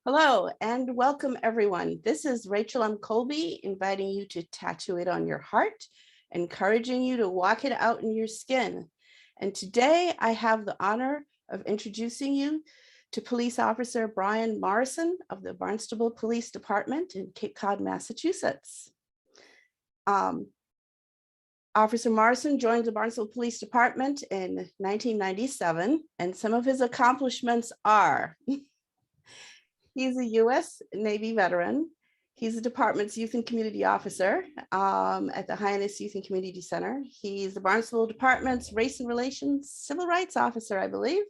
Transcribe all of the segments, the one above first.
Hello and welcome everyone. This is Rachel M. Colby inviting you to tattoo it on your heart, encouraging you to walk it out in your skin. And today I have the honor of introducing you to Police Officer Brian Morrison of the Barnstable Police Department in Cape Cod, Massachusetts. Officer Morrison joined the Barnstable Police Department in 1997, and some of his accomplishments are he's a U.S. Navy veteran. He's the department's Youth and Community Officer at the Hyannis Youth and Community Center. He's the Barnstable Department's Race and Relations Civil Rights Officer, I believe.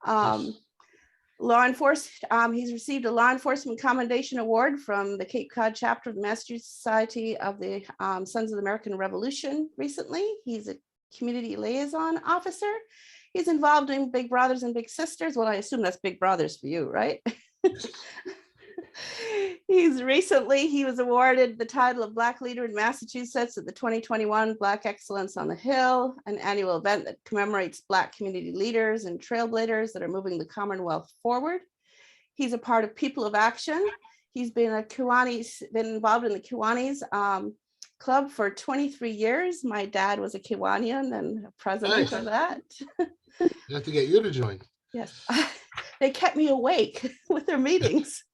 Law enforcement, he's received a Law Enforcement Commendation Award from the Cape Cod chapter of the Massachusetts Society of the Sons of the American Revolution recently. He's a community liaison officer. He's involved in Big Brothers and Big Sisters. Well, I assume that's Big Brothers for you, right? He was awarded the title of Black Leader in Massachusetts at the 2021 Black Excellence on the Hill, an annual event that commemorates Black community leaders and trailblazers that are moving the Commonwealth forward. He's a part of People of Action. He's been involved in the Kiwanis Club for 23 years. My dad was a Kiwanian and president of that. You have to get you to join. Yes, they kept me awake with their meetings.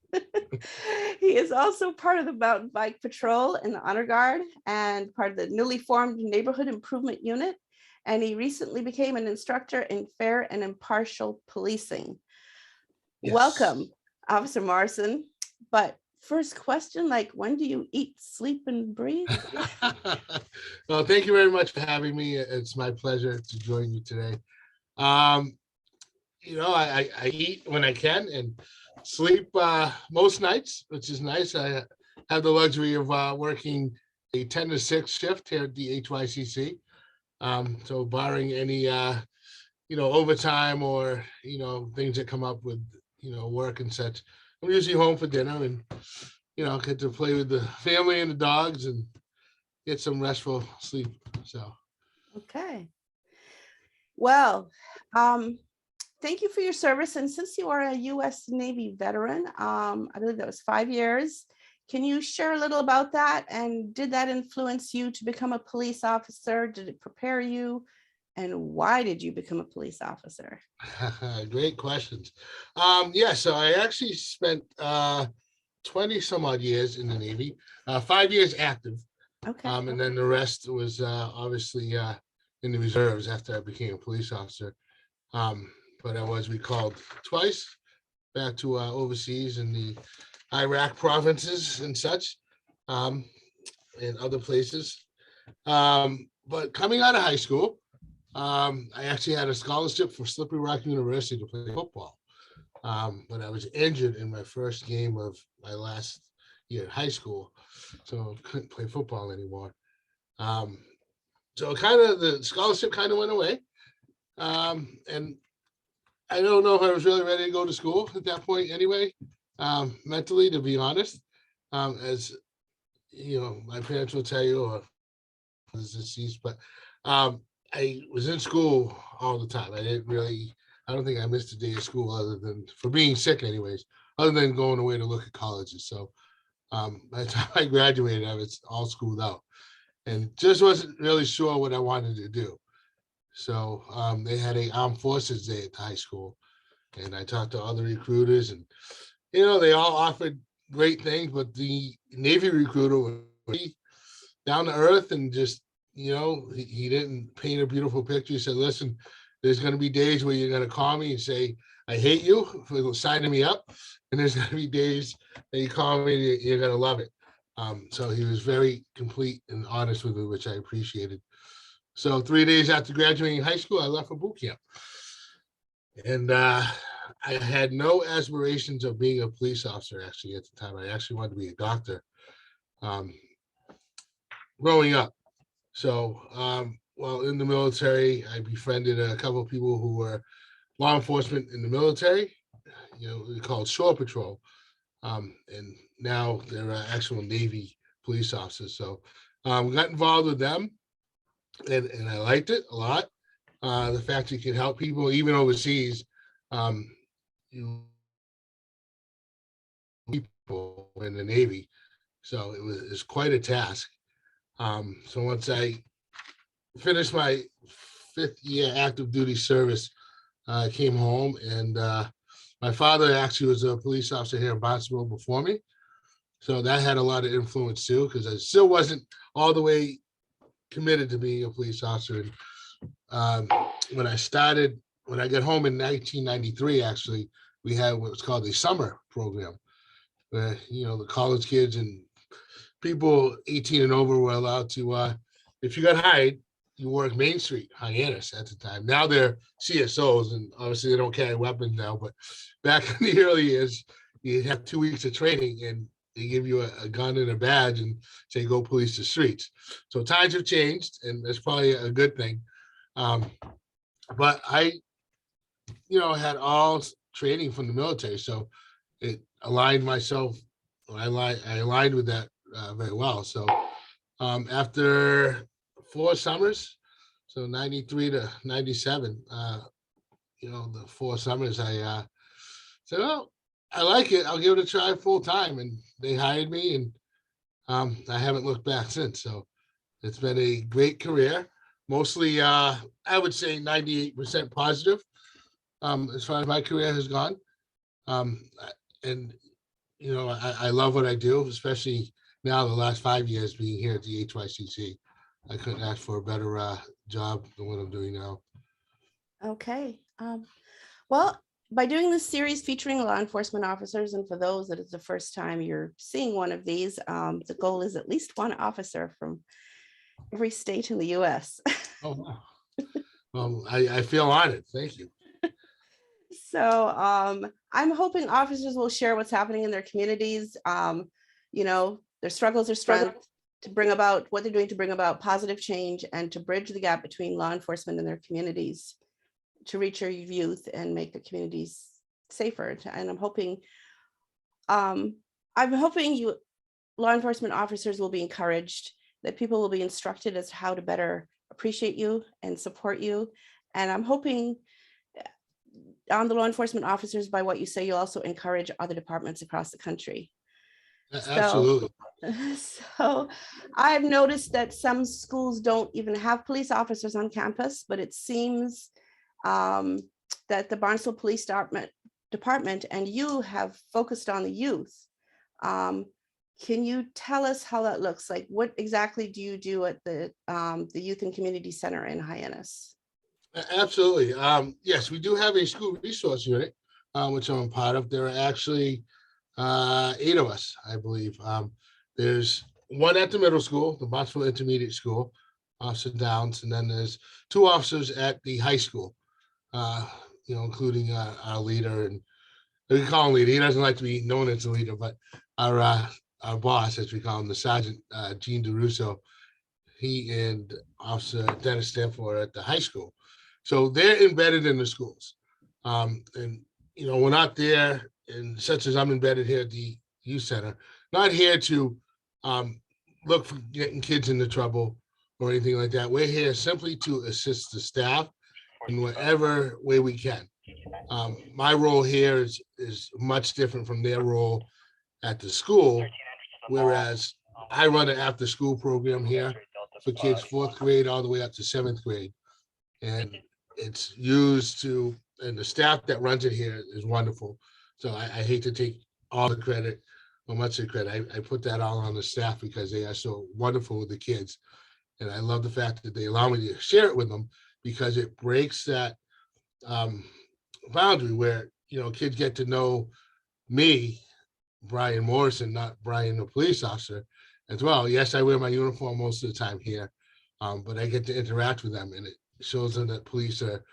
He is also part of the Mountain Bike Patrol and the Honor Guard and part of the newly formed Neighborhood Improvement Unit. And he recently became an instructor in fair and impartial policing. Yes. Welcome, Officer Morrison. But first question, when do you eat, sleep, and breathe? Well, thank you very much for having me. It's my pleasure to join you today. I eat when I can and sleep most nights, which is nice. I have the luxury of working a 10 to 6 shift here at the HYCC. So barring any, overtime or, things that come up with, work and such, I'm usually home for dinner and, get to play with the family and the dogs and get some restful sleep. So. Okay. Well, thank you for your service. And since you are a U.S. Navy veteran, I believe that was 5 years. Can you share a little about that? And did that influence you to become a police officer? Did it prepare you? And why did you become a police officer? Great questions. So I actually spent 20 some odd years in the Navy, 5 years active. Okay. And then the rest was obviously in the reserves after I became a police officer. But I was recalled twice back to overseas in the Iraq provinces and such, and other places. But coming out of high school, I actually had a scholarship for Slippery Rock University to play football. But I was injured in my first game of my last year at high school, so I couldn't play football anymore. So the scholarship kind of went away. And I don't know if I was really ready to go to school at that point anyway, mentally, to be honest. As my parents will tell you, or deceased, but I was in school all the time. I don't think I missed a day of school other than for being sick anyways, other than going away to look at colleges. So by the time I graduated, I was all schooled out and just wasn't really sure what I wanted to do. So they had a armed forces day at the high school, and I talked to other recruiters, and they all offered great things, but the Navy recruiter was down to earth and just he didn't paint a beautiful picture. He said, "Listen, there's going to be days where you're going to call me and say I hate you for signing me up, and there's going to be days that you call me and you're going to love it." So he was very complete and honest with me, which I appreciated. So 3 days after graduating high school, I left for boot camp. And I had no aspirations of being a police officer, actually, at the time. I actually wanted to be a doctor growing up. So while in the military, I befriended a couple of people who were law enforcement in the military, we call it Shore Patrol. And now they're actual Navy police officers. So got involved with them. And I liked it a lot. The fact you can help people even overseas, you people in the Navy. So it's quite a task. So once I finished my 5th year active duty service, I came home, and my father actually was a police officer here in Boston before me. So that had a lot of influence too, because I still wasn't all the way committed to being a police officer. And when I got home in 1993, actually, we had what's called the summer program, where, the college kids and people 18 and over were allowed to, if you got hired, you work Main Street, Hyannis at the time. Now they're CSOs, and obviously they don't carry weapons now. But back in the early years, you have 2 weeks of training, and they give you a gun and a badge and say, go police the streets. So times have changed, and that's probably a good thing. But I, had all training from the military, so it aligned myself. I aligned with that very well. So after 4 summers, so 93 to 97, the 4 summers, I said, well, I like it. I'll give it a try full time. And they hired me, and I haven't looked back since. So it's been a great career. Mostly, I would say 98% positive as far as my career has gone. And, I love what I do, especially now the last 5 years being here at the HYCC. I couldn't ask for a better job than what I'm doing now. Okay. Well, by doing this series featuring law enforcement officers, and for those that it's the first time you're seeing one of these, the goal is at least one officer from every state in the U.S. Oh, wow. Well, I feel honored. Thank you. So I'm hoping officers will share what's happening in their communities, their struggles, their strength, to bring about what they're doing to bring about positive change and to bridge the gap between law enforcement and their communities, to reach our youth and make the communities safer. And I'm hoping you law enforcement officers will be encouraged, that people will be instructed as to how to better appreciate you and support you. And I'm hoping on the law enforcement officers, by what you say, you'll also encourage other departments across the country. Absolutely. So I've noticed that some schools don't even have police officers on campus, but it seems that the Barnstable Police Department and you have focused on the youth. Can you tell us how that looks like? What exactly do you do at the Youth and Community Center in Hyannis? Absolutely. Yes, we do have a school resource unit, which I'm part of. There are actually 8 of us, I believe. There's one at the middle school, the Barnstable Intermediate School, Officer Downs, and then there's 2 officers at the high school, including our leader, and we call him leader. He doesn't like to be known as a leader, but our boss, as we call him, the Sergeant Gene DeRusso, he and Officer Dennis Stanford are at the high school. So they're embedded in the schools. And, we're not there, and such as I'm embedded here at the youth center, not here to look for getting kids into trouble or anything like that. We're here simply to assist the staff in whatever way we can. My role here is much different from their role at the school, whereas I run an after school program here for kids 4th grade all the way up to 7th grade. And it's used to, and the staff that runs it here is wonderful. So I hate to take all the credit or much of the credit. I put that all on the staff because they are so wonderful with the kids. And I love the fact that they allow me to share it with them, because it breaks that boundary where, kids get to know me, Brian Morrison, not Brian, the police officer, as well. Yes, I wear my uniform most of the time here, but I get to interact with them, and it shows them that police are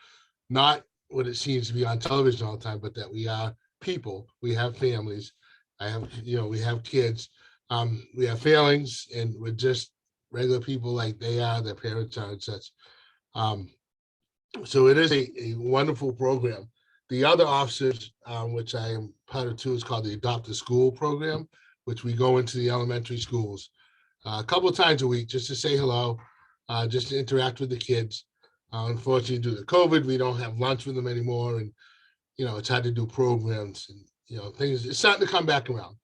not what it seems to be on television all the time, but that we are people. We have families. We have kids. We have feelings, and we're just regular people like they are, their parents are, and such. So it is a wonderful program. The other officers, which I am part of too, is called the Adopt a School program, which we go into the elementary schools a couple of times a week just to say hello, just to interact with the kids. Unfortunately, due to COVID, we don't have lunch with them anymore, and it's hard to do programs, and things. It's starting to come back around.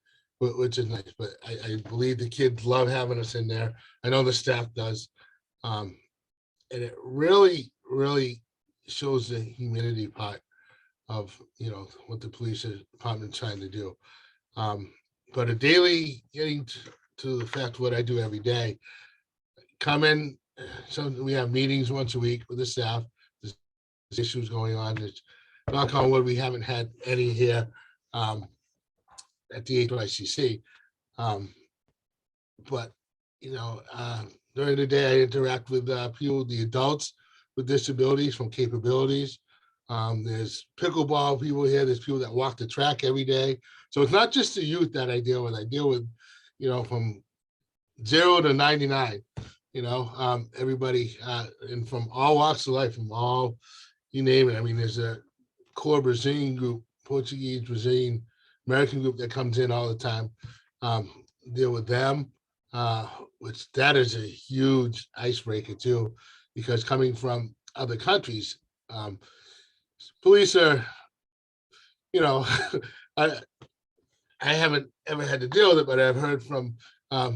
which is nice. But I believe the kids love having us in there. I know the staff does. And it really, really shows the humanity part of, what the police department is trying to do. But a daily getting to the fact of what I do every day, come in. So we have meetings once a week with the staff. There's issues going on. There's, knock on wood, we haven't had any here at the HYCC. But during the day, I interact with people, the adults with disabilities from capabilities. There's pickleball people here. There's people that walk the track every day. So it's not just the youth that I deal with. I deal with, from 0 to 99. Everybody, and from all walks of life, from all, you name it. I mean, there's a core Brazilian group, Portuguese, Brazilian, American group that comes in all the time. Deal with them, which that is a huge icebreaker too, because coming from other countries, police are, I haven't ever had to deal with it, but I've heard from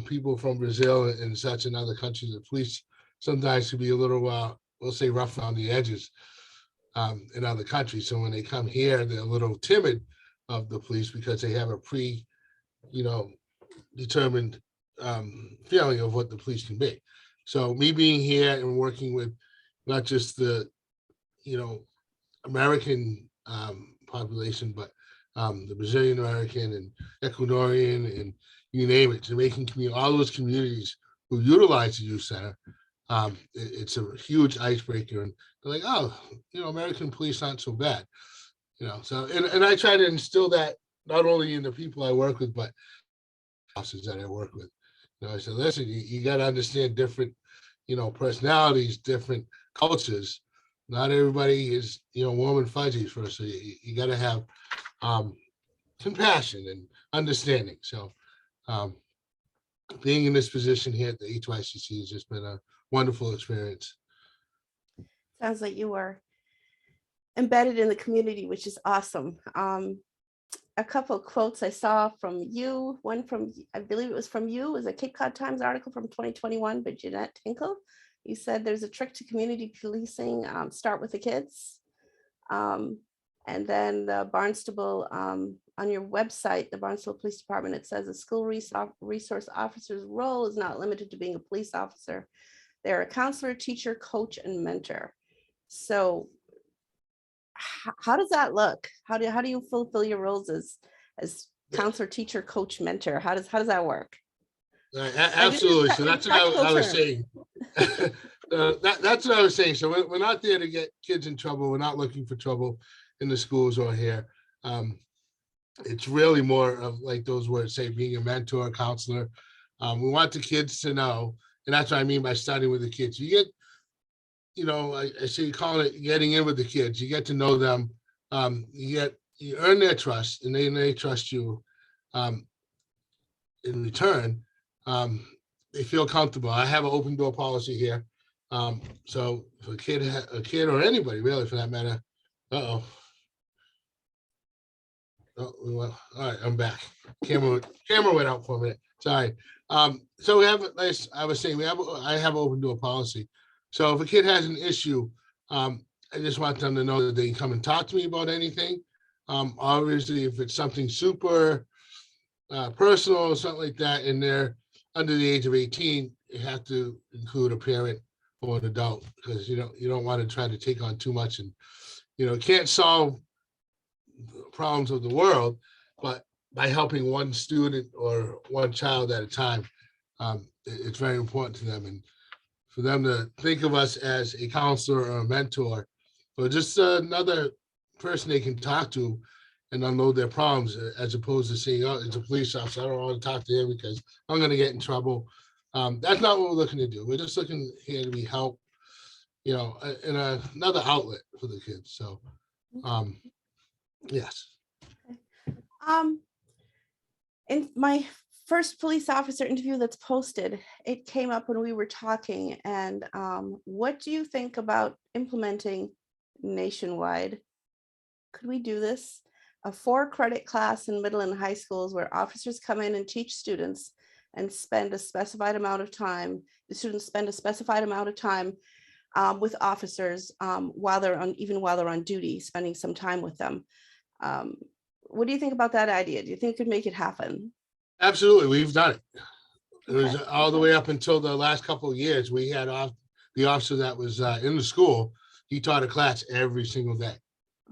people from Brazil and such and other countries, the police sometimes can be a little, we'll say, rough on the edges in other countries. So when they come here, they're a little timid of the police because they have a determined feeling of what the police can be. So me being here and working with not just the, American population, but the Brazilian American and Ecuadorian and you name it, Jamaican community, all those communities who utilize the youth center, it's a huge icebreaker. And they're like, oh, American police aren't so bad. So and I try to instill that not only in the people I work with, but officers that I work with. I said, listen, you got to understand different, personalities, different cultures. Not everybody is, warm and fuzzy first. So you got to have compassion and understanding. So being in this position here at the HYCC has just been a wonderful experience. Sounds like you are embedded in the community, which is awesome. A couple of quotes I saw from you, one from, I believe it was from you, it was a Cape Cod Times article from 2021 by Jeanette Tinkle. You said there's a trick to community policing, start with the kids. And then the Barnstable, on your website, the Barnstable Police Department, it says a school resource officer's role is not limited to being a police officer. They're a counselor, teacher, coach, and mentor. So how does that look? How do you fulfill your roles as counselor, teacher, coach, mentor? How does that work? Absolutely. So that's what I was saying. That's what I was saying. So we're not there to get kids in trouble. We're not looking for trouble in the schools or here. It's really more of like those words say, being a mentor, counselor. We want the kids to know, and that's what I mean by starting with the kids. You get, I say you call it getting in with the kids. You get to know them. You earn their trust, and they trust you. In return, they feel comfortable. I have an open door policy here. So if a kid or anybody really for that matter, oh, all right, I'm back. Camera went out for a minute. Sorry. So we have, as I was saying, I have an open door policy. So if a kid has an issue, I just want them to know that they can come and talk to me about anything. Obviously, if it's something super personal or something like that, and they're under the age of 18, you have to include a parent or an adult, because you don't want to try to take on too much, and can't solve the problems of the world, but by helping one student or one child at a time, it's very important to them, and for them to think of us as a counselor or a mentor, or just another person they can talk to and unload their problems, as opposed to saying, oh, it's a police officer, I don't want to talk to him because I'm going to get in trouble. That's not what we're looking to do. We're just looking here to be help, in another outlet for the kids. So, yes. In my first police officer interview that's posted, it came up when we were talking. And what do you think about implementing nationwide? Could we do this? a 4-credit class in middle and high schools where officers come in and teach students and spend a specified amount of time. The students spend a specified amount of time with officers while they're on, even while they're on duty, spending some time with them. What do you think about that idea? Do you think it could make it happen? Absolutely, we've done it. It was Okay. all the way up until the last couple of years. We had the officer that was in the school. He taught a class every single day.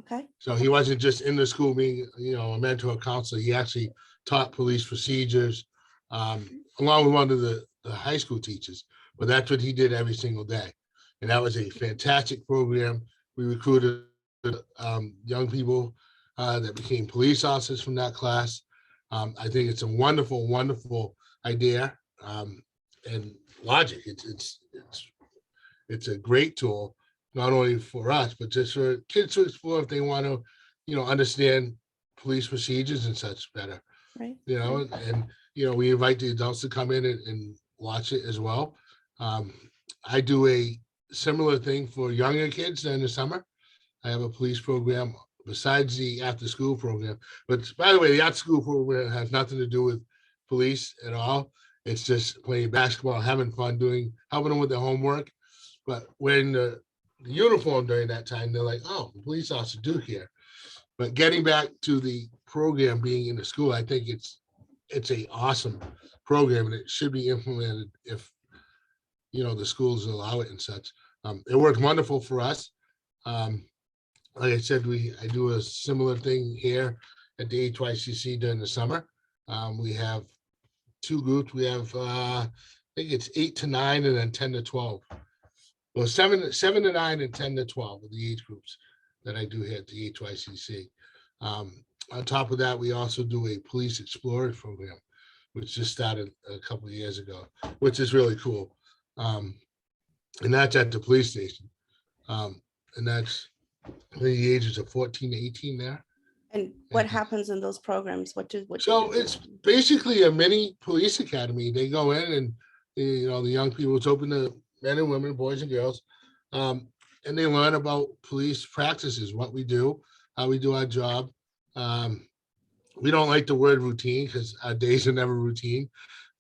Okay. So he wasn't just in the school being, a mentor or counselor. He actually taught police procedures along with one of the high school teachers. But that's what he did every single day. And that was a fantastic program. We recruited young people that became police officers from that class. I think it's a wonderful, wonderful idea and logic. It's a great tool, not only for us, but just for kids to explore if they want to, understand police procedures and such better. Right. And we invite the adults to come in and watch it as well. I do a similar thing for younger kids in the summer. I have a police program besides the after school program. But by the way, the after school program has nothing to do with police at all. It's just playing basketball, having fun, helping them with their homework. But wearing the uniform during that time, they're like, oh, the police officer do here. But getting back to the program being in the school, I think it's a awesome program and it should be implemented if the schools allow it and such. It worked wonderful for us. Like I said, I do a similar thing here at the HYCC during the summer. We have 2 groups. We have I think it's 8 to 9 and then 10 to 12. Well, 7 to 9 and 10 to 12 are the age groups that I do here at the HYCC. On top of that, we also do a police explorers program, which just started a couple of years ago, which is really cool. And that's at the police station. And that's the ages of 14 to 18 there. And what happens in those programs? So it's basically a mini police academy. They go in and, the young people, it's open to men and women, boys and girls. And they learn about police practices, what we do, how we do our job. We don't like the word routine because our days are never routine,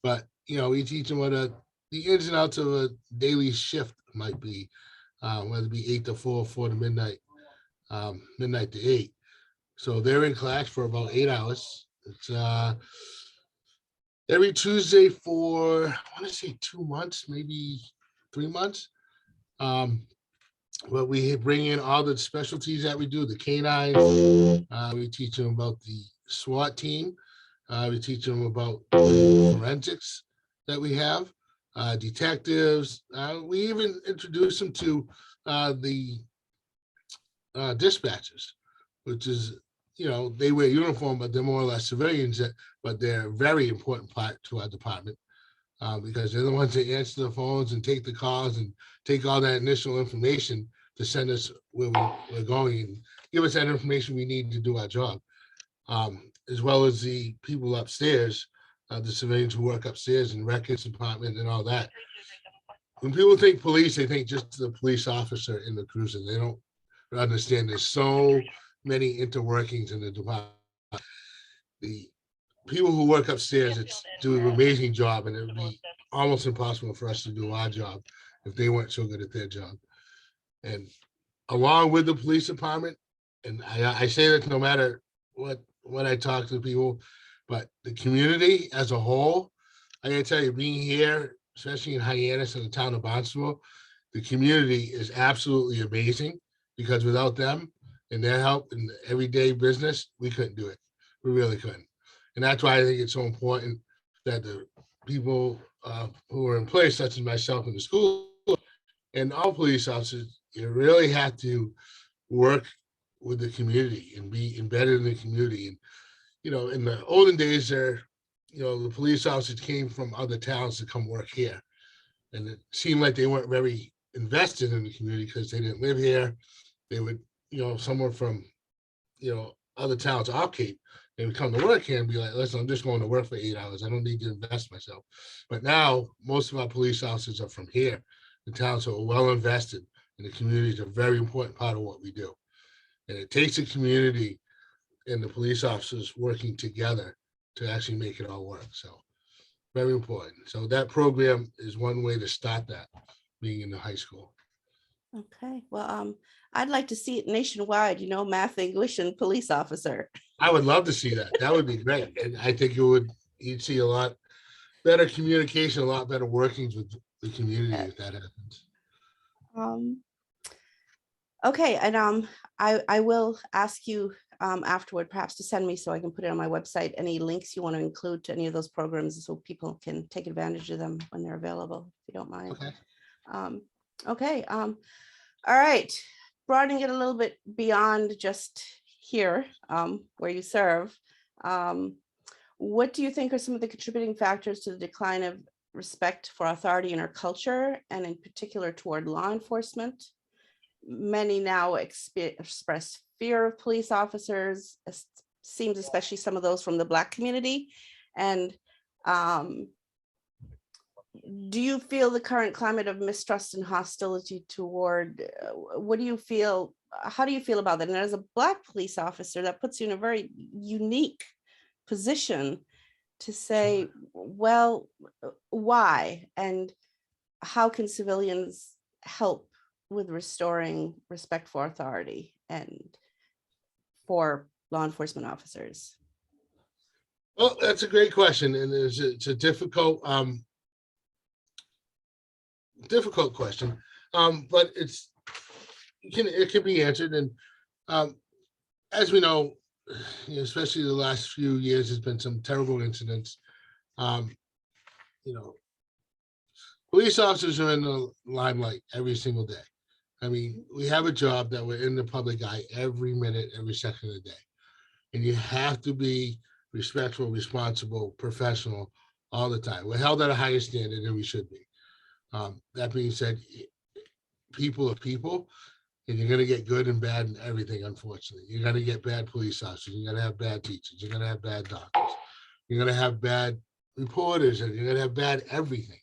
but, we teach them what the ins and outs of a daily shift might be, whether it be 8 to 4, 4 to midnight, midnight to 8. So they're in class for about 8 hours. It's every Tuesday for, I want to say 2 months, maybe 3 months. But we bring in all the specialties that we do, the canines. We teach them about the SWAT team. We teach them about the forensics that we have, detectives. We even introduce them to the dispatchers, which is, they wear uniform, but they're more or less civilians, but they're a very important part to our department because they're the ones that answer the phones and take the calls and take all that initial information to send us where we're going and give us that information we need to do our job, as well as the people upstairs, the civilians who work upstairs in records department and all that. When people think police, they think just the police officer in the cruiser. They don't understand there's so many interworkings in the department. The people who work upstairs do an amazing job, and it would be almost impossible for us to do our job if they weren't so good at their job. And along with the police department, and I say that no matter what I talk to people, but the community as a whole, I gotta tell you, being here, especially in Hyannis and the town of Barnstable, the community is absolutely amazing because without them and their help in the everyday business, we couldn't do it. We really couldn't. And that's why I think it's so important that the people who are in place, such as myself in the school and all police officers, you really have to work with the community and be embedded in the community. And, in the olden days there, the police officers came from other towns to come work here. And it seemed like they weren't very invested in the community because they didn't live here. They would, someone from, other towns off Cape, they would come to work here and be like, listen, I'm just going to work for 8 hours. I don't need to invest myself. But now most of our police officers are from here. The towns are well invested and the community is a very important part of what we do. And it takes a community and the police officers working together to actually make it all work. So very important. So that program is one way to start that, being in the high school. Okay, well, I'd like to see it nationwide, math, English, and police officer. I would love to see that. That would be great. And I think you'd see a lot better communication, a lot better workings with the community if that happens. Um, okay, and I will ask you afterward perhaps to send me so I can put it on my website, any links you want to include to any of those programs so people can take advantage of them when they're available, if you don't mind. Okay. Okay, all right. Broadening it a little bit beyond just here where you serve. What do you think are some of the contributing factors to the decline of respect for authority in our culture, and in particular toward law enforcement? Many now express fear of police officers, seems especially some of those from the Black community. And do you feel the current climate of mistrust and hostility toward, what do you feel, how do you feel about that? And as a Black police officer, that puts you in a very unique position to say, well, why? And how can civilians help with restoring respect for authority and for law enforcement officers? Well, that's a great question. And it's a difficult question. But it can be answered. And as we know, especially the last few years, there's been some terrible incidents. Police officers are in the limelight every single day. I mean, we have a job that we're in the public eye every minute, every second of the day. And you have to be respectful, responsible, professional all the time. We're held at a higher standard than we should be. That being said, people are people, and you're going to get good and bad in everything, unfortunately. You're going to get bad police officers. You're going to have bad teachers. You're going to have bad doctors. You're going to have bad reporters, and you're going to have bad everything.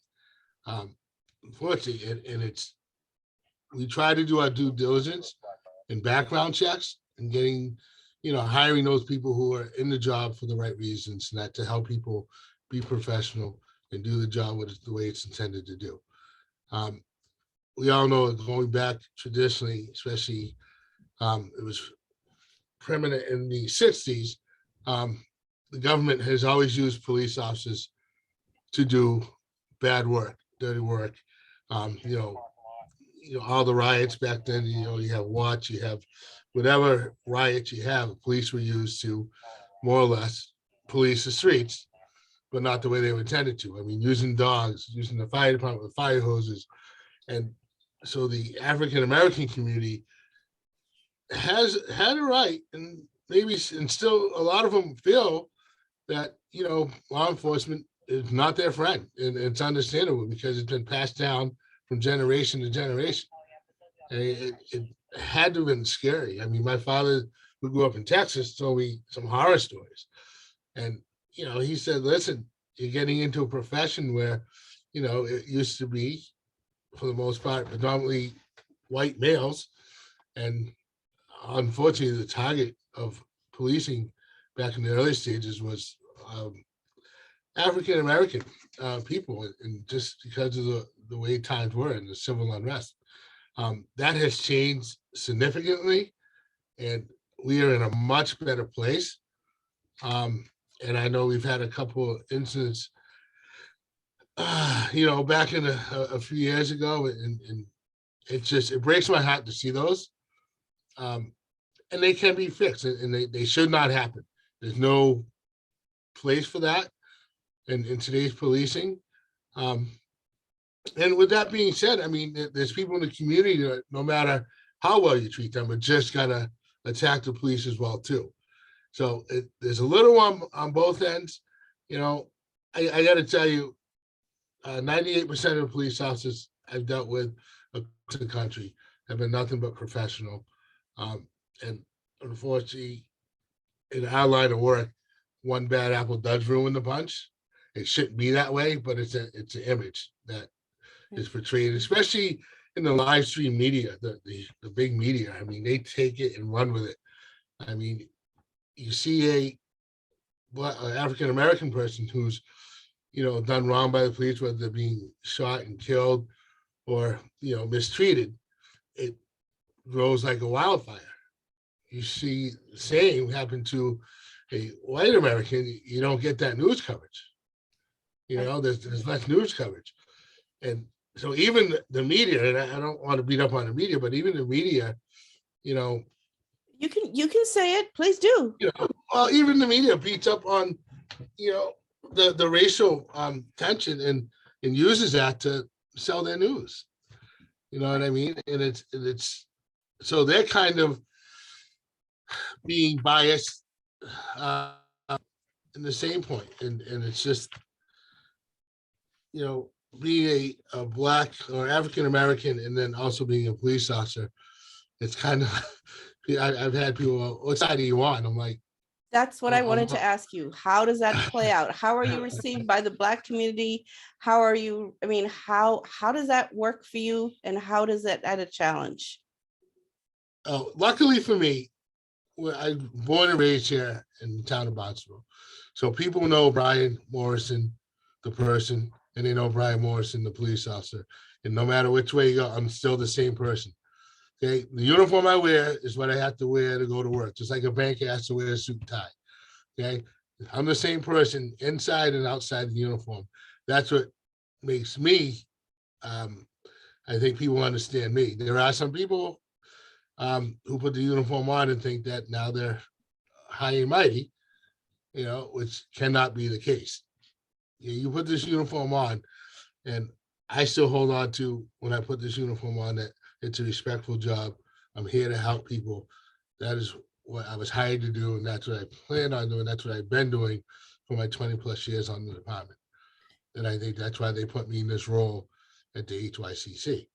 Unfortunately, and we try to do our due diligence and background checks and getting, hiring those people who are in the job for the right reasons, and that to help people be professional and do the job the way it's intended to do. We all know going back traditionally, especially it was prominent in the 60s, the government has always used police officers to do bad work, dirty work. All the riots back then, you have Watts, you have whatever riots you have, police were used to more or less police the streets, but not the way they were intended to. I mean, using dogs, using the fire department with fire hoses. And so the African-American community has had a right, and still a lot of them feel that, law enforcement is not their friend. And it's understandable because it's been passed down from generation to generation. And it had to have been scary. I mean, my father, who grew up in Texas, told me some horror stories. And, he said, listen, you're getting into a profession where, it used to be, for the most part, predominantly white males. And unfortunately, the target of policing back in the early stages was African-American people, and just because of the way times were and the civil unrest. That has changed significantly, and we are in a much better place. And I know we've had a couple of incidents, back in a few years ago, and it breaks my heart to see those. And they can be fixed, and they should not happen. There's no place for that in today's policing. And with that being said, I mean, there's people in the community that no matter how well you treat them, are just gonna attack the police as well too. So there's a little on both ends. I got to tell you, 98% of the police officers I've dealt with across the country have been nothing but professional. And unfortunately, in our line of work, one bad apple does ruin the bunch. It shouldn't be that way, but it's an image that is portrayed, especially in the live stream media, the big media. I mean, they take it and run with it. I mean, you see an African-American person who's, done wrong by the police, whether they're being shot and killed or, mistreated, it grows like a wildfire. You see the same happen to a white American, you don't get that news coverage. There's less news coverage. And so even the media, and I don't want to beat up on the media, but even the media, You can say it, please do. Well, even the media beats up on, the racial tension and uses that to sell their news. You know what I mean? And it's so they're kind of being biased in the same point. And it's just, being a Black or African American and then also being a police officer, it's kind of, I've had people, what side are you on? I'm like, that's what I wanted to ask you. How does that play out? How are you received by the Black community? How are you, how does that work for you? And how does that add a challenge? Luckily for me, I'm born and raised here in the town of Bottsville. So people know Brian Morrison, the person, and they know Brian Morrison, the police officer. And no matter which way you go, I'm still the same person. Okay, the uniform I wear is what I have to wear to go to work, just like a banker has to wear a suit and tie. Okay, I'm the same person inside and outside the uniform. That's what makes me, I think people understand me. There are some people who put the uniform on and think that now they're high and mighty, which cannot be the case. You put this uniform on, and I still hold on to, when I put this uniform on, that it's a respectful job. I'm here to help people. That is what I was hired to do, and that's what I plan on doing. That's what I've been doing for my 20 plus years on the department. And I think that's why they put me in this role at the HYCC,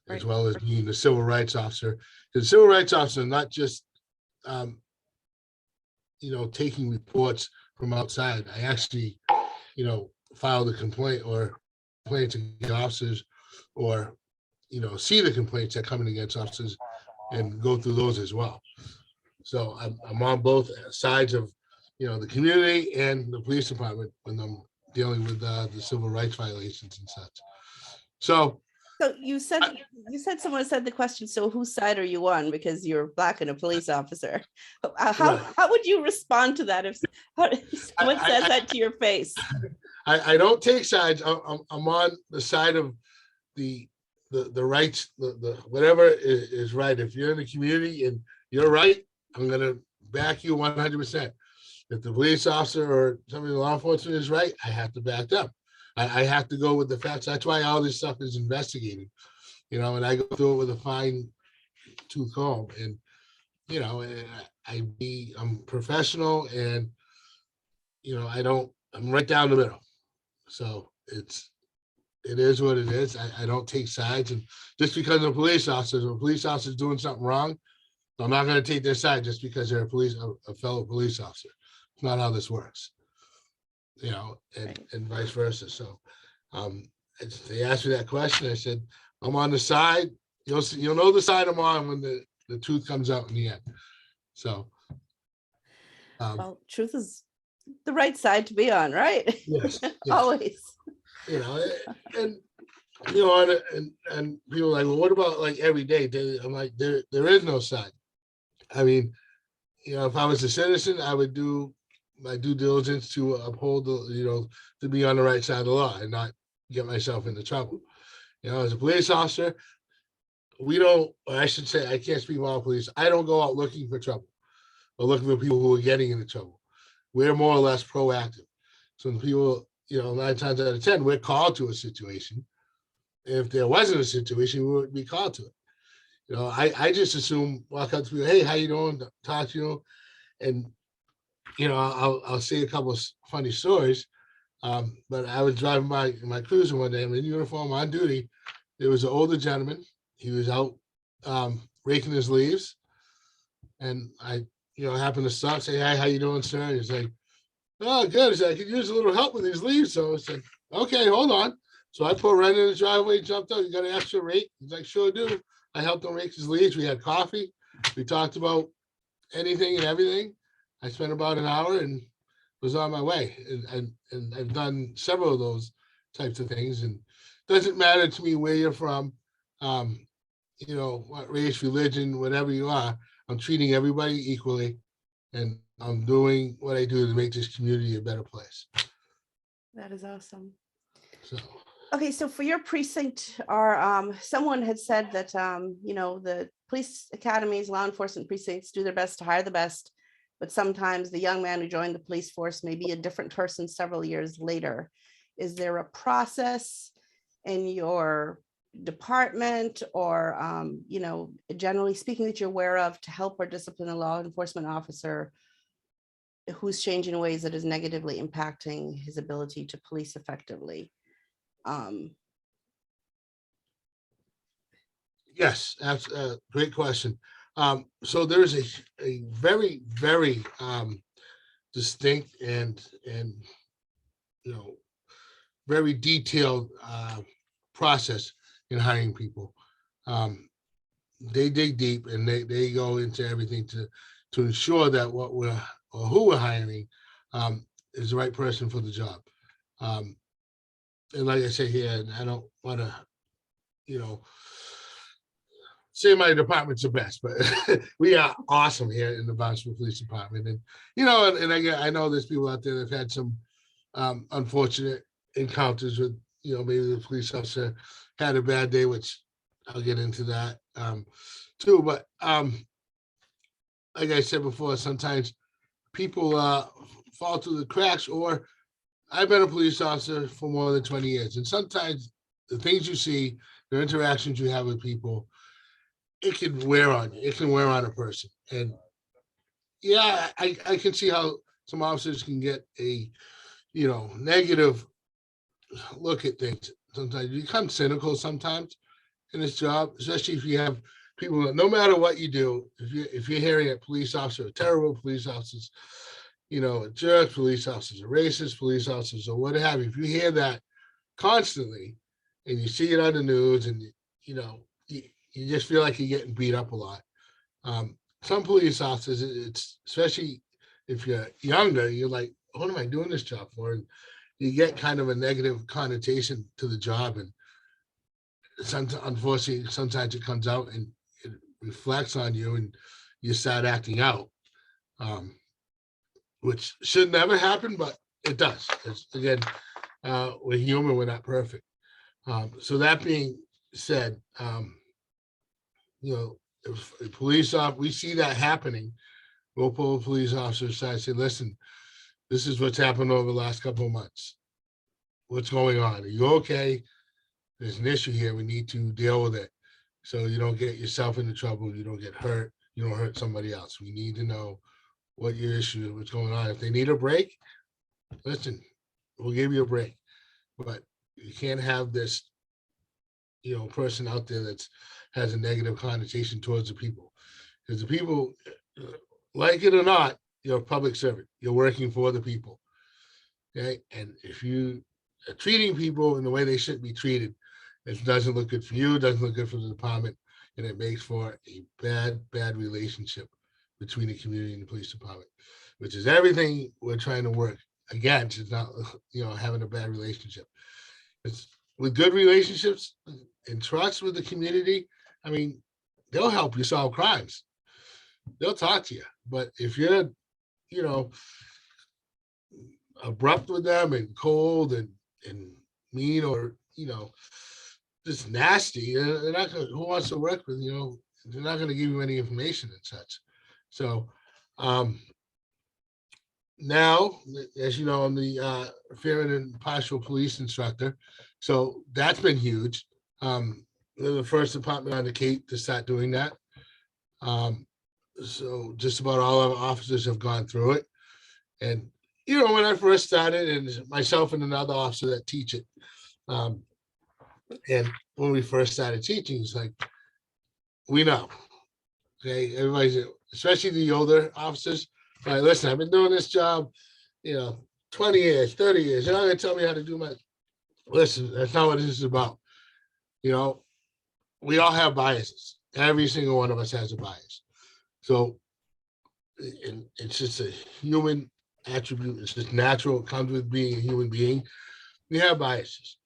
as well as being the civil rights officer. Because civil rights officer, not just, taking reports from outside. I actually, file the complaint or complaints against officers, or see the complaints that come in against officers and go through those as well. So I'm on both sides of, the community and the police department when I'm dealing with the civil rights violations and such. So you said someone said the question, so whose side are you on? Because you're Black and a police officer. How would you respond to that if someone says that to your face? I don't take sides. I'm on the side of the rights, the whatever is right. If you're in the community and you're right, I'm going to back you 100%. If the police officer or somebody in law enforcement is right, I have to back them. I have to go with the facts. That's why all this stuff is investigated, and I go through it with a fine tooth comb. And, I'm professional, and, I'm right down the middle. So it is what it is. I don't take sides. And just because a police officer is doing something wrong, I'm not going to take their side just because they're a fellow police officer. It's not how this works, and vice versa. So they asked me that question. I said, I'm on the side. You'll know the side I'm on when the truth comes out in the end. So. Well, truth is the right side to be on, right? Yes. Always. And people are like, well, what about like every day? I'm like, there is no side. I mean, if I was a citizen, I would do my due diligence to uphold to be on the right side of the law and not get myself into trouble. As a police officer, I should say, I can't speak for all police. I don't go out looking for trouble or looking for people who are getting into trouble. We're more or less proactive. So the people, 9 times out of 10, we're called to a situation. If there wasn't a situation, we would be called to it. I just assume, walk up to people, hey, how you doing? Talk to you, and I'll say a couple of funny stories. But I was driving my cruiser one day. I'm in uniform on duty. There was an older gentleman. He was out raking his leaves, and I happened to stop, say, hey, how you doing, sir? And he's like, oh, good. He said, I could use a little help with these leaves. So I said, okay, hold on. So I pulled right in the driveway, jumped out. You got an extra rake? He's like, sure do. I helped him rake his leaves. We had coffee. We talked about anything and everything. I spent about an hour and was on my way. And I've done several of those types of things. And it doesn't matter to me where you're from, um, what race, religion, whatever you are. I'm treating everybody equally, and I'm doing what I do to make this community a better place. That is awesome. So, Okay, so for your precinct, or someone had said that the police academies, law enforcement precincts do their best to hire the best, but sometimes the young man who joined the police force may be a different person several years later. Is there a process in your department, or generally speaking, that you're aware of to help or discipline a law enforcement officer who's changing in ways that is negatively impacting his ability to police effectively? yes, that's a great question. So there's a very, very distinct and very detailed process in hiring people. Um, they dig deep, and they go into everything to ensure that who we're hiring is the right person for the job. Um, and like I say here, and I don't want to, say my department's the best, but we are awesome here in the Boston Police Department. And I know there's people out there that've had some unfortunate encounters with, maybe the police officer had a bad day, which I'll get into that too. But like I said before, sometimes people fall through the cracks. Or I've been a police officer for more than 20 years, and sometimes the things you see, the interactions you have with people, it can wear on you. It can wear on a person. And yeah, I can see how some officers can get a, negative look at things. Sometimes you become cynical sometimes in this job, especially if you have people that no matter what you do, if you're hearing a police officer, terrible police officers, jerk police officers, racist police officers, or what have you, if you hear that constantly and you see it on the news, and you just feel like you're getting beat up a lot. Some police officers, it's especially if you're younger, you're like, what am I doing this job for? And you get kind of a negative connotation to the job. And unfortunately, sometimes it comes out and it reflects on you, and you start acting out, which should never happen, but it does. Again, we're human, we're not perfect. So that being said, if a police officer, we see that happening, we'll pull a police officer aside and say, listen, this is what's happened over the last couple of months. What's going on? Are you okay? There's an issue here. We need to deal with it, so you don't get yourself into trouble. You don't get hurt. You don't hurt somebody else. We need to know what your issue is, what's going on. If they need a break, listen, we'll give you a break. But you can't have this, person out there that's has a negative connotation towards the people, because the people, like it or not, you're a public servant. You're working for the people. Okay. And if you are treating people in the way they should be treated, it doesn't look good for you, it doesn't look good for the department, and it makes for a bad relationship between the community and the police department, which is everything we're trying to work against. It's not, having a bad relationship. It's with good relationships and trust with the community. I mean, they'll help you solve crimes. They'll talk to you. But if you're, abrupt with them and cold and mean, or, just nasty, they're not gonna, who wants to work with, they're not going to give you any information and such. So now, as you know, I'm the fair and impartial police instructor. So that's been huge. We're the first department on the Cape to start doing that. So just about all our officers have gone through it. And, when I first started, and myself and another officer that teach it, and when we first started teaching, it's like, we know, okay, everybody's, especially the older officers, like, listen, I've been doing this job, 20 years, 30 years. You're not going to tell me how to do my, listen, that's not what this is about. We all have biases. Every single one of us has a bias. So and it's just a human attribute. It's just natural. It comes with being a human being. We have biases.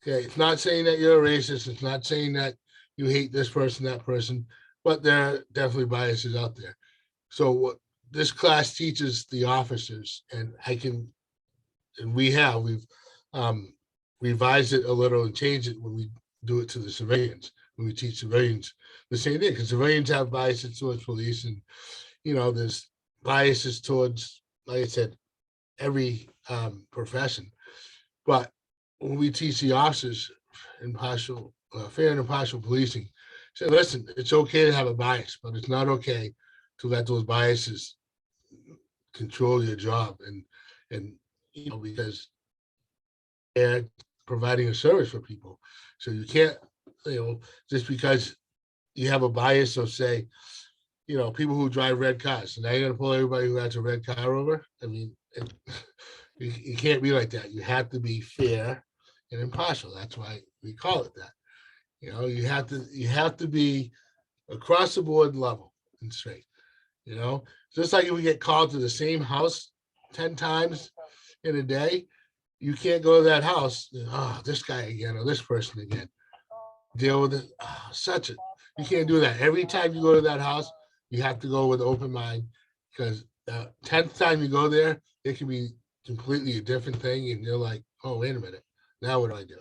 Okay, it's not saying that you're a racist. It's not saying that you hate this person, that person, but there are definitely biases out there. So what this class teaches the officers, and we've revised it a little and changed it when we do it to the civilians, when we teach civilians the same thing, because civilians have biases towards police, and there's biases towards, like I said, every profession. But when we teach the officers impartial, fair and impartial policing, say, listen, it's okay to have a bias, but it's not okay to let those biases control your job, and because they're providing a service for people. So you can't, just because you have a bias, or say, people who drive red cars, so now you're gonna pull everybody who has a red car over. I mean, you can't be like that. You have to be fair and impartial. That's why we call it that. You have to be across the board level and straight. Just like if we get called to the same house 10 times in a day, you can't go to that house, this guy again or this person again. Deal with it. You can't do that. Every time you go to that house, you have to go with open mind, because the 10th time you go there, it can be completely a different thing. And you're like, oh, wait a minute. Now what do I do?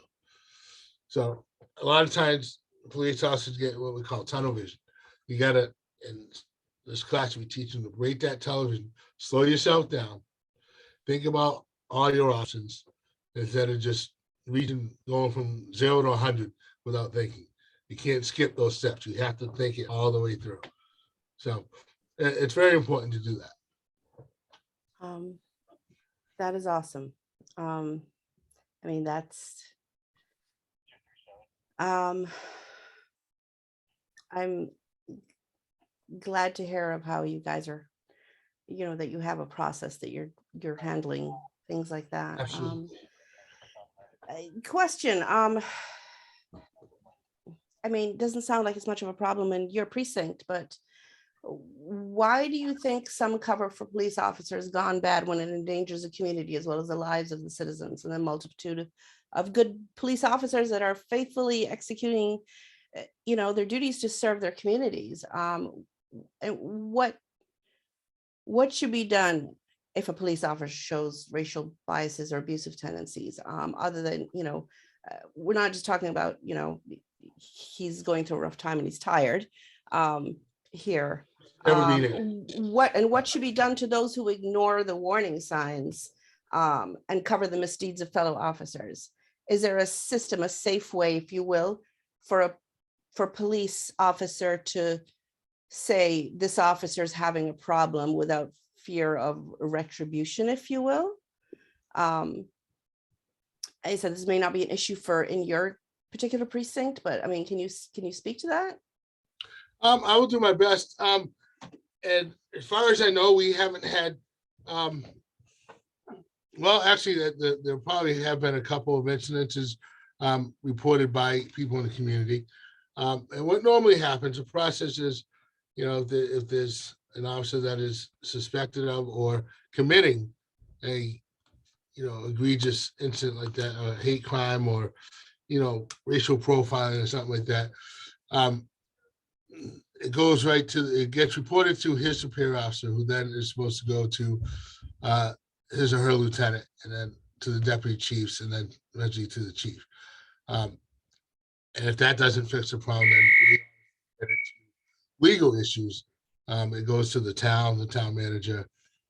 So a lot of times police officers get what we call tunnel vision. You got to, in this class, we teach them to break that television, slow yourself down, think about all your options instead of just going from 0 to 100 without thinking. You can't skip those steps. You have to think it all the way through. So it's very important to do that. That is awesome. I mean, that's, I'm glad to hear of how you guys are, that you have a process that you're handling things like that. Absolutely. Question. I mean, it doesn't sound like it's much of a problem in your precinct, but why do you think some cover for police officers gone bad when it endangers the community as well as the lives of the citizens, and the multitude of good police officers that are faithfully executing, their duties to serve their communities? And what should be done if a police officer shows racial biases or abusive tendencies, other than, we're not just talking about, he's going through a rough time and he's tired here. What should be done to those who ignore the warning signs and cover the misdeeds of fellow officers? Is there a system, a safe way, if you will, for police officer to say this officer is having a problem without fear of retribution, if you will? I said this may not be an issue in your particular precinct, but I mean, can you speak to that? I will do my best. And as far as I know, we haven't had, well, actually, there probably have been a couple of incidences reported by people in the community. And what normally happens, the process is, if there's an officer that is suspected of or committing a, egregious incident like that, a hate crime, or, racial profiling or something like that, it gets reported to his superior officer, who then is supposed to go to his or her lieutenant, and then to the deputy chiefs, and then eventually to the chief. And if that doesn't fix the problem, then we get into legal issues. It goes to the town manager,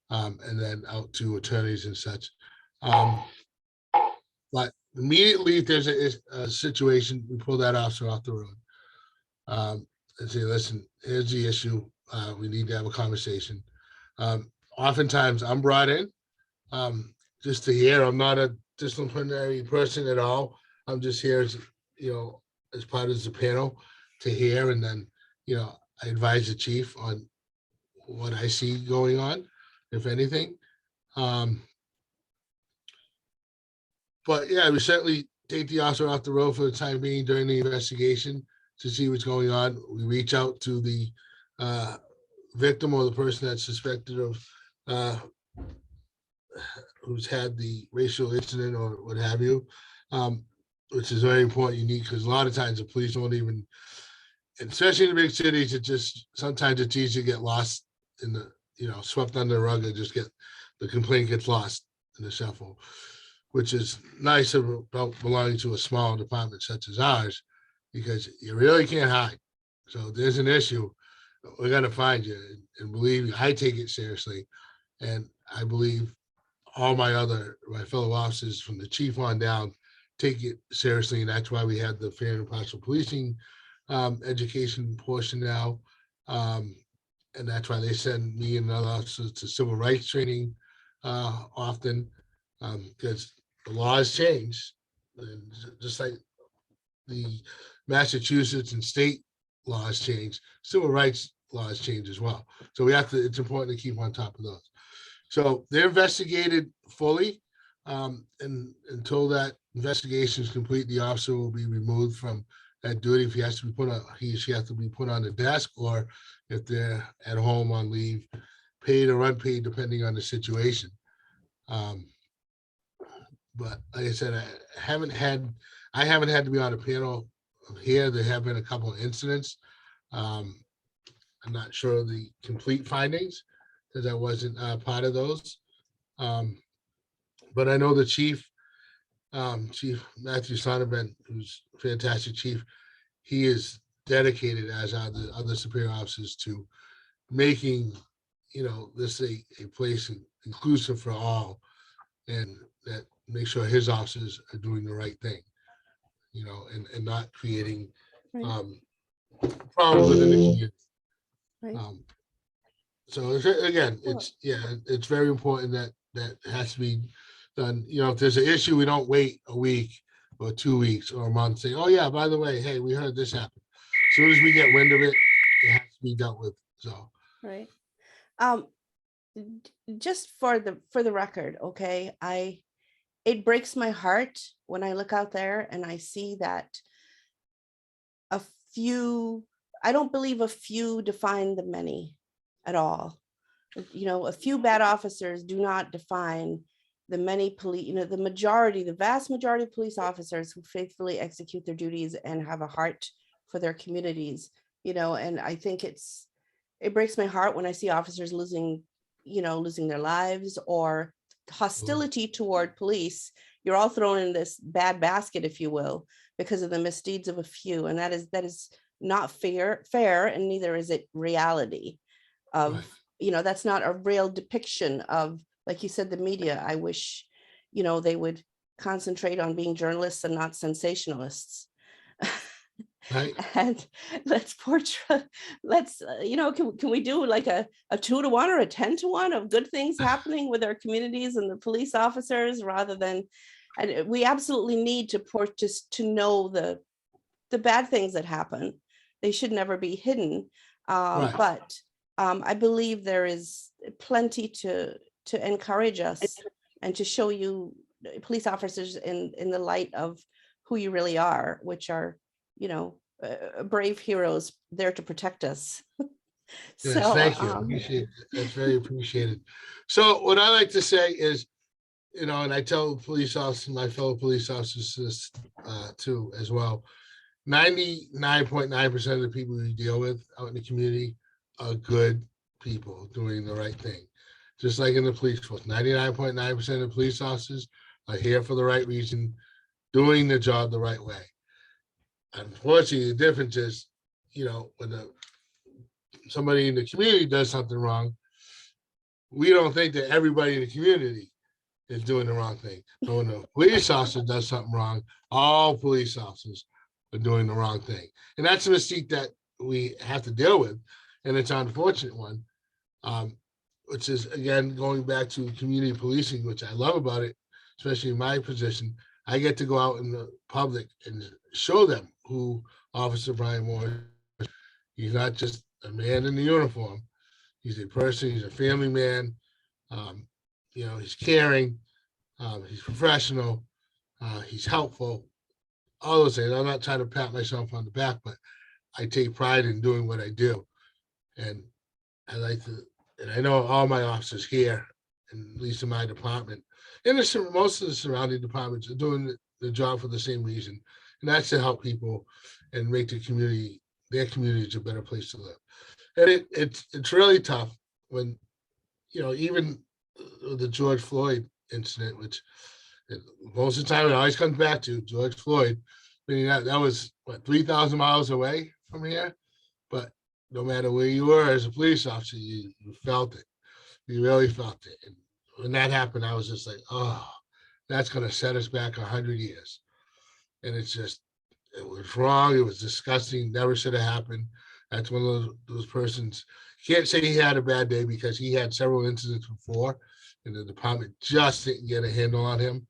and then out to attorneys and such. But immediately, if there's a situation, we pull that officer off the road. And say, listen, here's the issue. We need to have a conversation. Oftentimes I'm brought in just to hear. I'm not a disciplinary person at all. I'm just here as, as part of the panel to hear. And then, I advise the chief on what I see going on, if anything. But yeah, we certainly take the officer off the road for the time being during the investigation to see what's going on. We reach out to the victim or the person that's suspected of who's had the racial incident or what have you, which is very important, unique, because a lot of times the police don't even, especially in the big cities, it just, sometimes it's easy to get lost in the, swept under the rug and just get, the complaint gets lost in the shuffle, which is nice about belonging to a small department such as ours, because you really can't hide. So if there's an issue, we're gonna find you. And believe me, I take it seriously. And I believe all my fellow officers from the chief on down take it seriously. And that's why we had the fair and impartial policing education portion now. And that's why they send me and other officers to civil rights training often, because the laws change. And just like the Massachusetts and state laws change, civil rights laws change as well. So we have to, it's important to keep on top of those. So they're investigated fully. And until that investigation is complete, the officer will be removed from that duty. If he has to be put on, he or she has to be put on the desk, or if they're at home on leave, paid or unpaid, depending on the situation. But like I said, I haven't had to be on a panel here. There have been a couple of incidents. I'm not sure of the complete findings because I wasn't part of those. But I know the chief, Chief Matthew Sonderman, who's a fantastic chief, he is dedicated, as are the other superior officers, to making, this a place inclusive for all, and that make sure his officers are doing the right thing, and not creating Right. problems within the community. Right. So again, it's very important that has to be done. If there's an issue, we don't wait a week or 2 weeks or a month saying, oh yeah, by the way, hey, we heard this happen. As soon as we get wind of it, it has to be dealt with. So Right. Just for the record, okay, it breaks my heart when I look out there and I see that a few, I don't believe a few define the many at all. A few bad officers do not define the many police, the vast majority of police officers who faithfully execute their duties and have a heart for their communities, and I think it breaks my heart when I see officers losing their lives, or hostility toward police. You're all thrown in this bad basket, if you will, because of the misdeeds of a few. And that is not fair, and neither is it reality of, right. That's not a real depiction of, like you said, the media. I wish, they would concentrate on being journalists and not sensationalists. Right. And let's portray, can we do like a 2-to-1 or a 10-to-1 of good things happening with our communities and the police officers, rather than, and we absolutely need to know the bad things that happen. They should never be hidden. Right. But I believe there is plenty to encourage us and to show you police officers in the light of who you really are, which are, brave heroes there to protect us. Yes, So, thank you. Appreciate it. That's very appreciated. So what I like to say is, and I tell police officers, my fellow police officers this too as well, 99.9% of the people we deal with out in the community are good people doing the right thing. Just like in the police force, 99.9% of police officers are here for the right reason, doing the job the right way. Unfortunately, the difference is, when somebody in the community does something wrong, we don't think that everybody in the community is doing the wrong thing. But when a police officer does something wrong, all police officers are doing the wrong thing. And that's a mistake that we have to deal with. And it's an unfortunate one, which is, again, going back to community policing, which I love about it, especially in my position. I get to go out in the public and show them who Officer Brian Moore is. He's not just a man in the uniform. He's a person, he's a family man. He's caring, he's professional, he's helpful, all those things. I'm not trying to pat myself on the back, but I take pride in doing what I do. And I like to, and I know all my officers here, and at least in my department, and most of the surrounding departments are doing the job for the same reason, and that's to help people and make their communities a better place to live. And it's really tough when, even the George Floyd incident, which most of the time it always comes back to George Floyd. I mean, that was what, 3,000 miles away from here, but no matter where you were as a police officer, you felt it. You really felt it. And when that happened, I was just like, oh, that's going to set us back 100 years. And it was wrong. It was disgusting. Never should have happened. That's one of those persons. Can't say he had a bad day because he had several incidents before, and the department just didn't get a handle on him.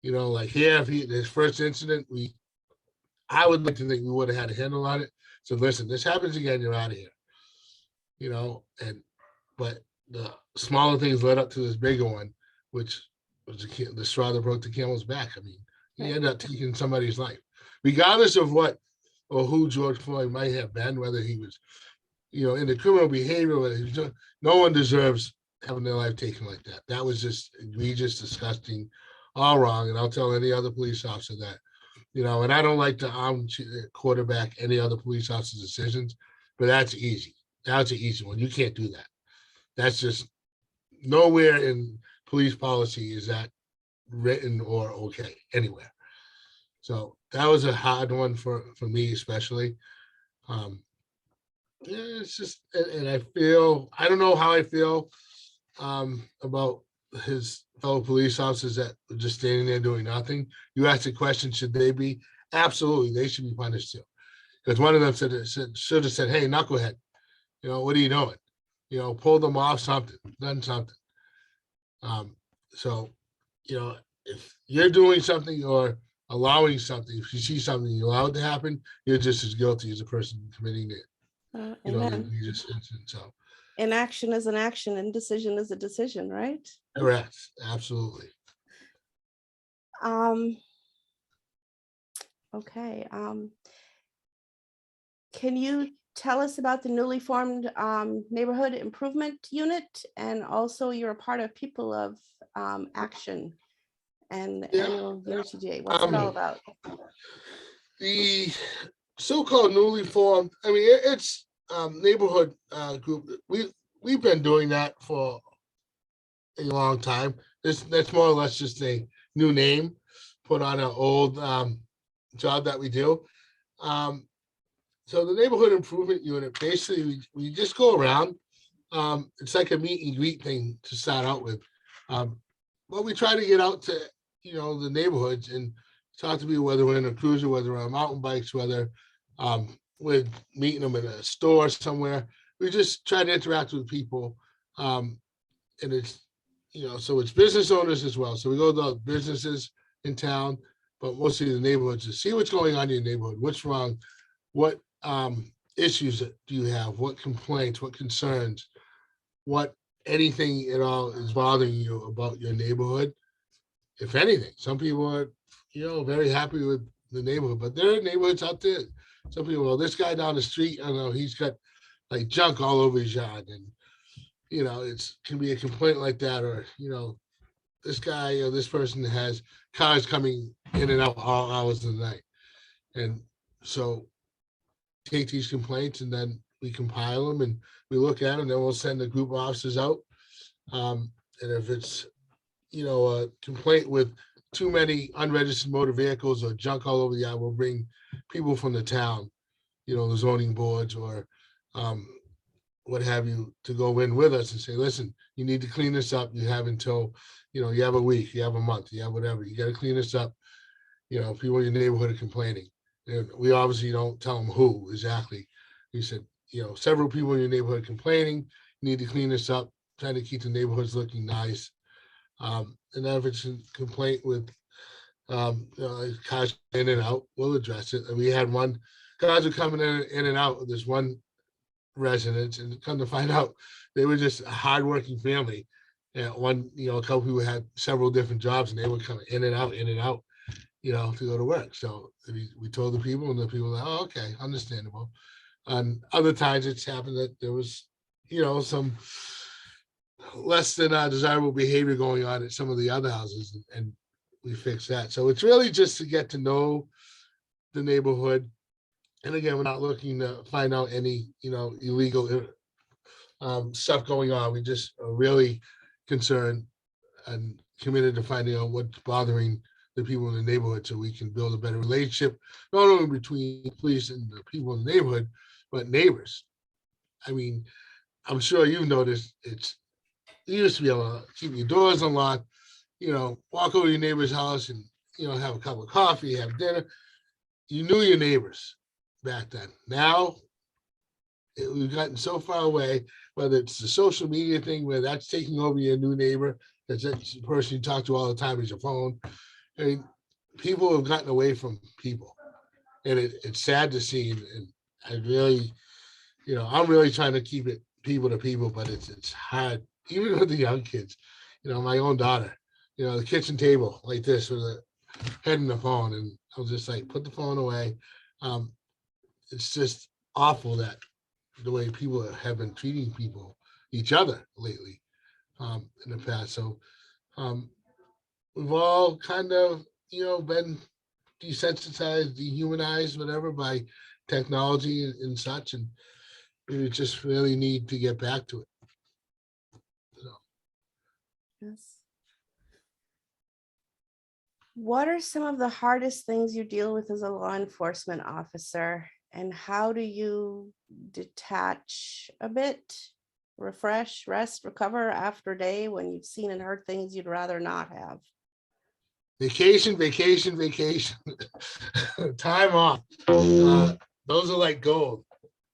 Like here, if his first incident, I would like to think we would have had a handle on it. So listen, this happens again, you're out of here. But the smaller things led up to this bigger one, which was the straw that broke the camel's back. I mean, he ended up taking somebody's life, regardless of what or who George Floyd might have been, whether he was, in the criminal behavior, whether he was doing, no one deserves having their life taken like that. That was just egregious, disgusting, all wrong. And I'll tell any other police officer that, and I don't like to quarterback any other police officer's decisions, but that's easy. That's an easy one. You can't do that. That's just nowhere in police policy is that written or okay anywhere. So that was a hard one for me, especially. It's just, and I don't know how I feel about his fellow police officers that were just standing there doing nothing. You asked the question, should they be? Absolutely, they should be punished too. Because one of them should have said, hey, knucklehead, what are you doing? Pull them off something, done something. So, if you're doing something or allowing something, if you see something you allow it to happen, you're just as guilty as the person committing it. So inaction is an action and decision is a decision, right? Correct. Absolutely. Okay. Can you tell us about the newly formed neighborhood improvement unit, and also you're a part of People of Action and annual Unity Day. What's it all about? The so-called newly formed, I mean, it's neighborhood group. We've been doing that for a long time. That's more or less just a new name put on an old job that we do. So the neighborhood improvement unit, basically, we just go around. It's like a meet and greet thing to start out with. But we try to get out to, the neighborhoods and talk to people, whether we're in a cruiser, whether we're on mountain bikes, whether we're meeting them in a store somewhere. We just try to interact with people. And it's, so it's business owners as well. So we go to the businesses in town, but mostly the neighborhoods to see what's going on in your neighborhood, what's wrong, what issues do you have, what complaints, what concerns, what anything at all is bothering you about your neighborhood. If anything, some people are, very happy with the neighborhood, but there are neighborhoods out there. Some people, well, this guy down the street, I don't know, he's got like junk all over his yard, and it's can be a complaint like that, or this guy or this person has cars coming in and out all hours of the night, and so take these complaints and then we compile them and we look at them. Then we'll send a group of officers out, and if it's a complaint with too many unregistered motor vehicles or junk all over the yard, we'll bring people from the town, the zoning boards or what have you, to go in with us and say, listen, you need to clean this up. You have until, you have a week, you have a month, you have whatever. You got to clean this up. People in your neighborhood are complaining. And we obviously don't tell them who exactly. We said, several people in your neighborhood complaining, you need to clean this up, trying to keep the neighborhoods looking nice. And then if it's a complaint with cars in and out, we'll address it. And we had cars were coming in and out of this one residence, and come to find out they were just a hardworking family. And a couple people had several different jobs, and they were coming in and out, to go to work. So we told the people, and the people were like, oh, okay, understandable. And other times it's happened that there was, some less than desirable behavior going on at some of the other houses, and we fix that. So it's really just to get to know the neighborhood. And again, we're not looking to find out any, illegal stuff going on. We just are really concerned and committed to finding out what's bothering the people in the neighborhood so we can build a better relationship, not only between police and the people in the neighborhood, but neighbors. I mean, I'm sure you've noticed you used to be able to keep your doors unlocked, walk over to your neighbor's house and, have a cup of coffee, have dinner. You knew your neighbors back then. Now, we've gotten so far away, whether it's the social media thing where that's taking over your new neighbor, that's the person you talk to all the time is your phone. I mean, people have gotten away from people, and it's sad to see. And I really, I'm really trying to keep it people to people, but it's hard, even with the young kids. My own daughter, the kitchen table like this with a head in the phone, and I was just like, put the phone away. It's just awful that the way people have been treating each other lately in the past. So we've all kind of, been desensitized, dehumanized, whatever, by technology and such. And we just really need to get back to it. So. Yes. What are some of the hardest things you deal with as a law enforcement officer, and how do you detach a bit, refresh, rest, recover after a day when you've seen and heard things you'd rather not have? Vacation. Time off. Those are like gold.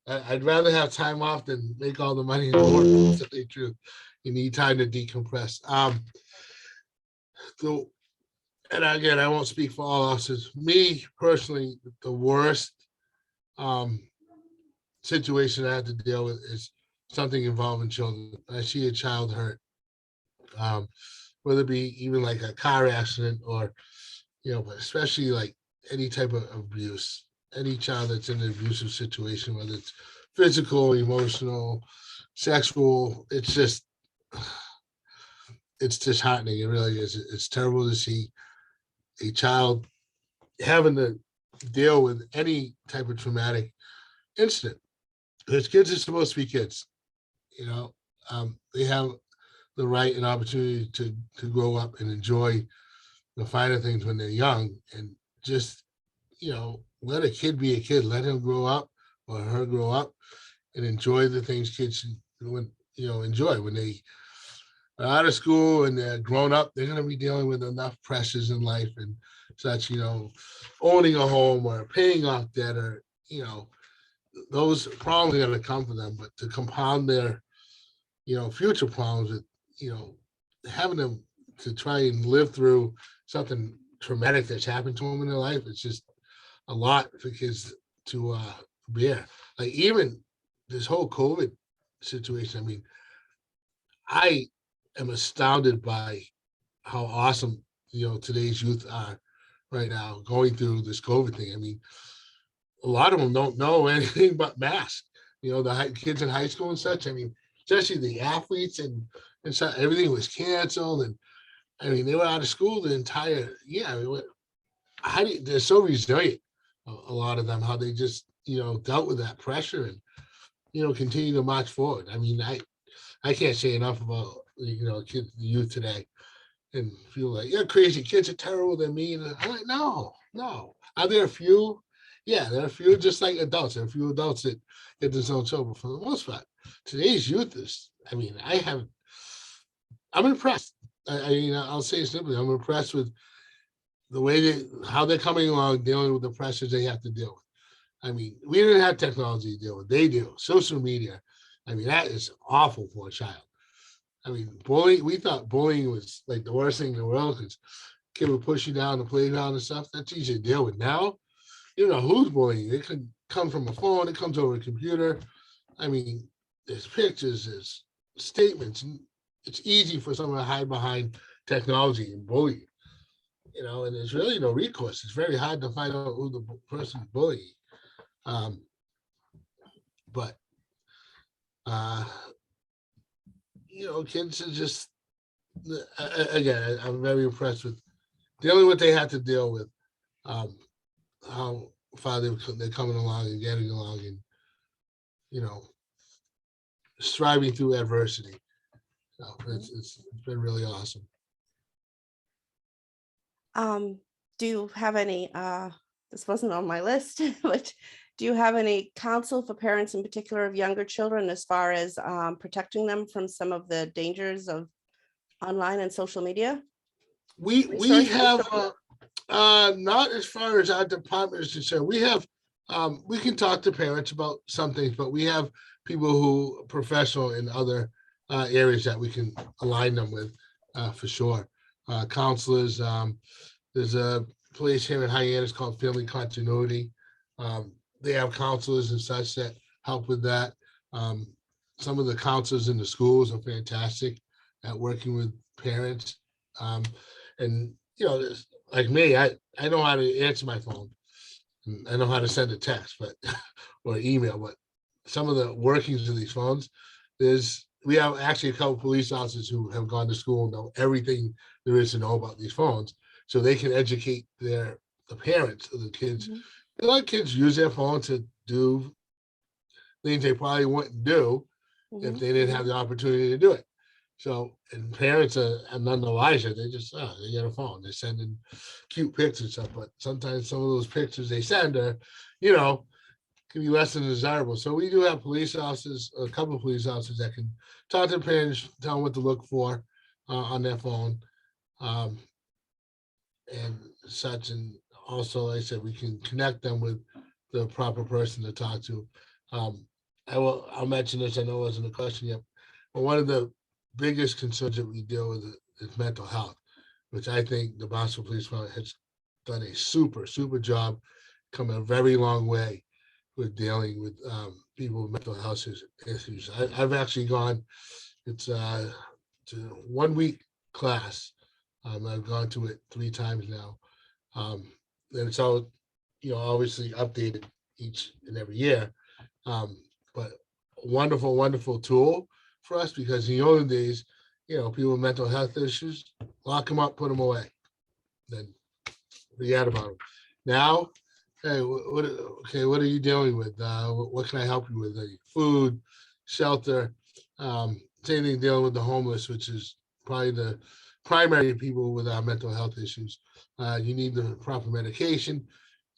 I'd rather have time off than make all the money in the world. To be true, you need time to decompress. So, and again, I won't speak for all officers. Me personally, the worst situation I have to deal with is something involving children. I see a child hurt, whether it be even like a car accident or, but especially like any type of abuse, any child that's in an abusive situation, whether it's physical, emotional, sexual, it's disheartening. It really is. It's terrible to see a child having to deal with any type of traumatic incident. Because kids are supposed to be kids, they have the right and opportunity to grow up and enjoy the finer things when they're young, and just, let a kid be a kid, let him grow up or her grow up and enjoy the things kids enjoy when they are out of school and they're grown up. They're going to be dealing with enough pressures in life and such, owning a home or paying off debt, or, those problems are going to come for them. But to compound their, future problems with, having them to try and live through something traumatic that's happened to them in their life, it's just a lot for kids to bear. Like even this whole COVID situation, I mean, I am astounded by how awesome, today's youth are right now going through this COVID thing. I mean, a lot of them don't know anything but masks. The kids in high school and such. I mean, especially the athletes and so everything was canceled, and I mean they were out of school the entire year. I mean, they're so resilient, a lot of them, how they just dealt with that pressure and continue to march forward. I mean, I can't say enough about kids, the youth today, and feel like, you're crazy, kids are terrible, they're mean. I'm like, no. Are there a few? Yeah, there are a few, just like adults. There are a few adults that get themselves over. For the most part, today's youth is, I mean, I'm impressed. I'll say it simply, I'm impressed with the way how they're coming along, dealing with the pressures they have to deal with. I mean, we didn't have technology to deal with. They do. Social media. I mean, that is awful for a child. I mean, bullying, we thought bullying was like the worst thing in the world because kid would push you down the playground and stuff. That's easy to deal with. Now, you know who's bullying. It could come from a phone. It comes over a computer. I mean, there's pictures, there's statements. And it's easy for someone to hide behind technology and bully. And there's really no recourse. It's very hard to find out who the person's bullying. But kids are just, again, I'm very impressed with dealing with what they had to deal with, um, how far they're coming along and getting along and, you know, striving through adversity. So it's been really awesome. Do you have any, this wasn't on my list, but do you have any counsel for parents in particular of younger children as far as protecting them from some of the dangers of online and social media? We Resources? have not as far as our department is concerned. We have we can talk to parents about some things, but we have people who are professional in other areas that we can align them with for sure. Counselors. There's a place here in Hyannis called Family Continuity. They have counselors and such that help with that. Some of the counselors in the schools are fantastic at working with parents. And like me, I know how to answer my phone. And I know how to send a text, but or email. But some of the workings of these phones, we have actually a couple police officers who have gone to school and know everything there is to know about these phones, so they can educate the parents of the kids. Mhm. A lot of kids use their phone to do things they probably wouldn't do if Mhm. they didn't have the opportunity to do it. So, and parents are none the wiser. They just, they get a phone. They're sending cute pics and stuff, but sometimes some of those pictures they send are, can be less than desirable. So we do have police officers, a couple of police officers that can talk to parents, tell them what to look for on their phone, um, and such. And also, like I said, we can connect them with the proper person to talk to. Um, I'll mention this. I know it wasn't a question yet, but one of the biggest concerns that we deal with is mental health, which I think the Boston Police Department has done a super job, come a very long way with dealing with people with mental health issues. I've actually gone, it's to 1 week class. I've gone to it 3 times now. And it's all, obviously updated each and every year. But wonderful tool for us, because in the olden days, people with mental health issues, lock them up, put them away, then forget about them. Now, hey, what are you dealing with? What can I help you with? Food, shelter, same thing dealing with the homeless, which is probably the primary people with mental health issues. You need the proper medication,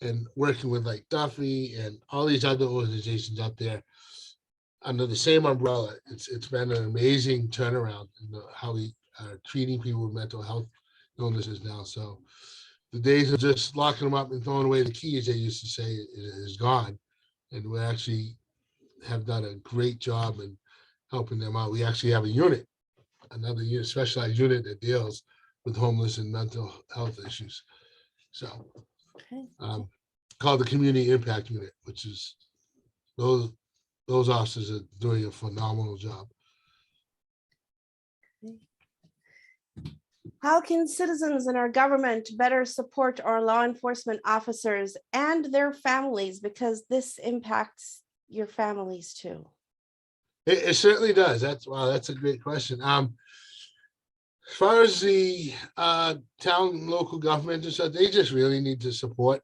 and working with like Duffy and all these other organizations out there under the same umbrella. It's been an amazing turnaround in how we are treating people with mental health illnesses now. So the days of just locking them up and throwing away the keys, they used to say, is gone. And we actually have done a great job in helping them out. We actually have a unit, another unit, specialized unit that deals with homeless and mental health issues. So Okay. called the Community Impact Unit, which is those officers are doing a phenomenal job. How can citizens in our government better support our law enforcement officers and their families? Because this impacts your families too. It certainly does. That's a great question. As far as the town, local government and stuff, they just really need to support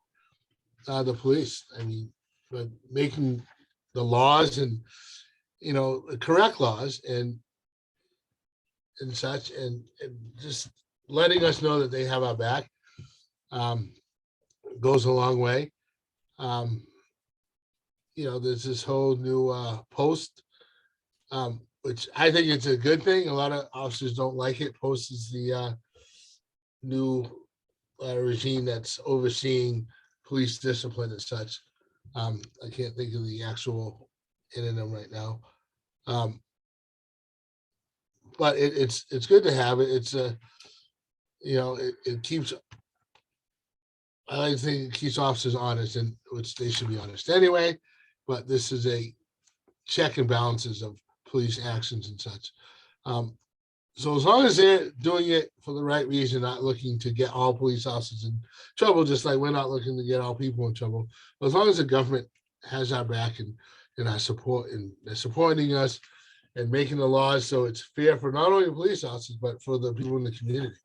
the police. I mean, but making the laws and the correct laws and such, and just letting us know that they have our back goes a long way. There's this whole new post, which I think it's a good thing. A lot of officers don't like it. Post is the new regime that's overseeing police discipline and such. I can't think of the actual synonym right now. But it's good to have it. It's it keeps, I think it keeps officers honest, and which they should be honest anyway. But this is a check and balances of police actions and such. So as long as they're doing it for the right reason, not looking to get all police officers in trouble, just like we're not looking to get all people in trouble. But as long as the government has our back and our support, and they're supporting us, and making the laws so it's fair for not only the police officers, but for the people in the community.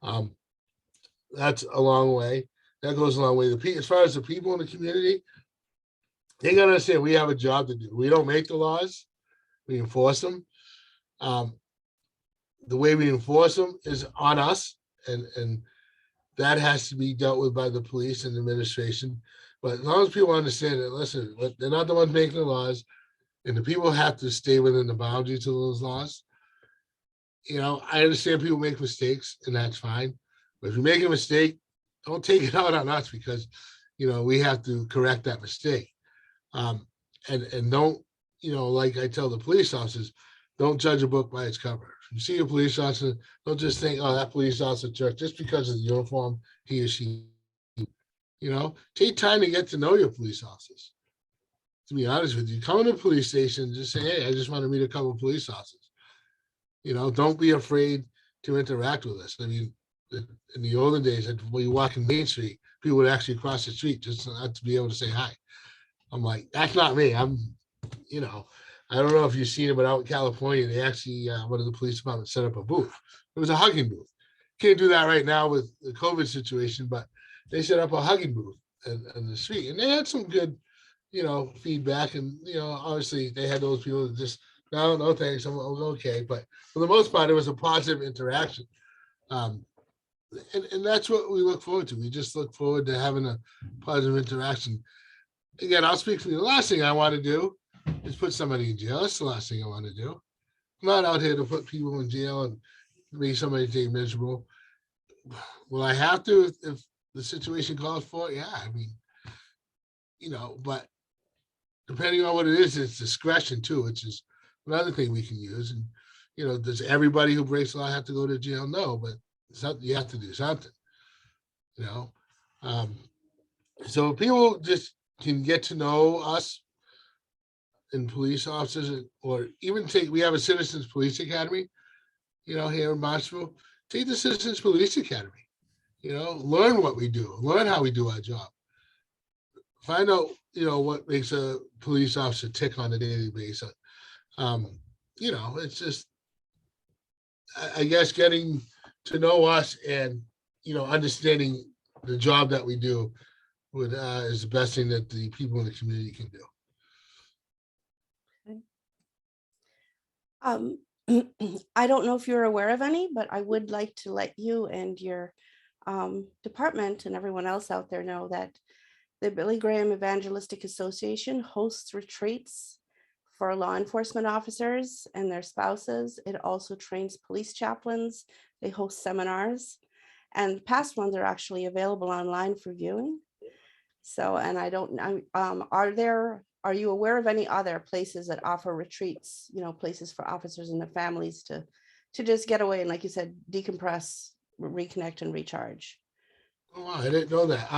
Um, that's a long way. That goes a long way. As far as the people in the community, they gotta understand we have a job to do. We don't make the laws, we enforce them. Um, the way we enforce them is on us, and that has to be dealt with by the police and administration. But as long as people understand that, listen, they're not the ones making the laws, and the people have to stay within the boundaries of those laws. I understand people make mistakes, and that's fine. But if you make a mistake, don't take it out on us because, we have to correct that mistake. And don't, like I tell the police officers, don't judge a book by its cover. If you see a police officer, don't just think, oh, that police officer jerk just because of the uniform he or she. Take time to get to know your police officers. To be honest with you, come to the police station and just say, hey, I just want to meet a couple of police officers. Don't be afraid to interact with us. I mean, in the olden days, when you walk in Main Street, people would actually cross the street just not to be able to say hi. I'm like, that's not me. I don't know if you've seen it, but out in California, they actually, one of the police departments set up a booth. It was a hugging booth. Can't do that right now with the COVID situation, but they set up a hugging booth in the street. And they had some good, feedback. And, obviously they had those people that just, no, thanks, I'm okay. But for the most part, it was a positive interaction. And that's what we look forward to. We just look forward to having a positive interaction. Again, I'll speak for you. The last thing I want to do is put somebody in jail. That's the last thing I want to do. I'm not out here to put people in jail and make somebody take miserable. Will I have to if the situation calls for it? Yeah, I mean, but depending on what it is, it's discretion too, which is another thing we can use. And, does everybody who breaks the law have to go to jail? No, but you have to do something, so people just can get to know us and police officers, or even we have a Citizens Police Academy, here in Marshville. Take the Citizens Police Academy, learn what we do, learn how we do our job. Find out, what makes a police officer tick on a daily basis. It's just, I guess, getting to know us and, understanding the job that we do is the best thing that the people in the community can do. I don't know if you're aware of any, but I would like to let you and your department and everyone else out there know that the Billy Graham Evangelistic Association hosts retreats for law enforcement officers and their spouses. It also trains police chaplains. They host seminars, and past ones are actually available online for viewing. So, and I don't know, are you aware of any other places that offer retreats, places for officers and their families to just get away and, like you said, decompress, reconnect and recharge? Oh, wow, I didn't know that.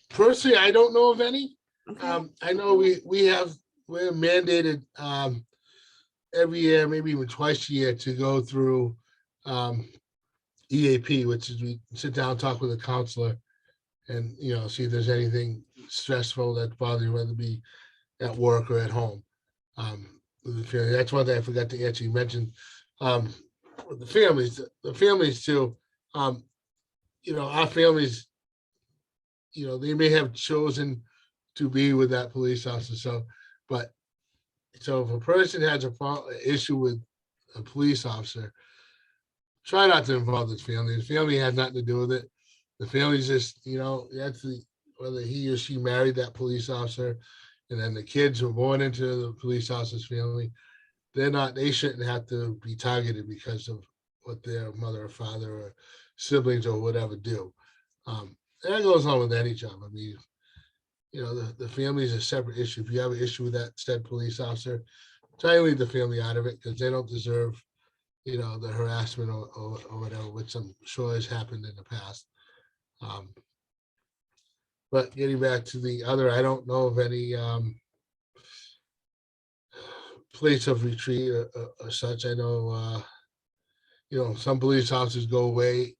Personally, I don't know of any. Okay. I know we're mandated every year, maybe even twice a year, to go through EAP, which is we sit down, talk with a counselor, and see if there's anything stressful that's bothering you, whether it be at work or at home. That's one thing I forgot to answer. You mentioned the families too. Our families, they may have chosen to be with that police officer. So if a person has an issue with a police officer, try not to involve the family. The family had nothing to do with it. The family's just, whether he or she married that police officer, and then the kids were born into the police officer's family, they shouldn't have to be targeted because of what their mother or father or siblings or whatever do. And that goes on with any job. I mean, the family is a separate issue. If you have an issue with that said police officer, try and leave the family out of it, because they don't deserve, the harassment or whatever, which I'm sure has happened in the past. But getting back to the other, I don't know of any place of retreat or such. I know, some police officers go away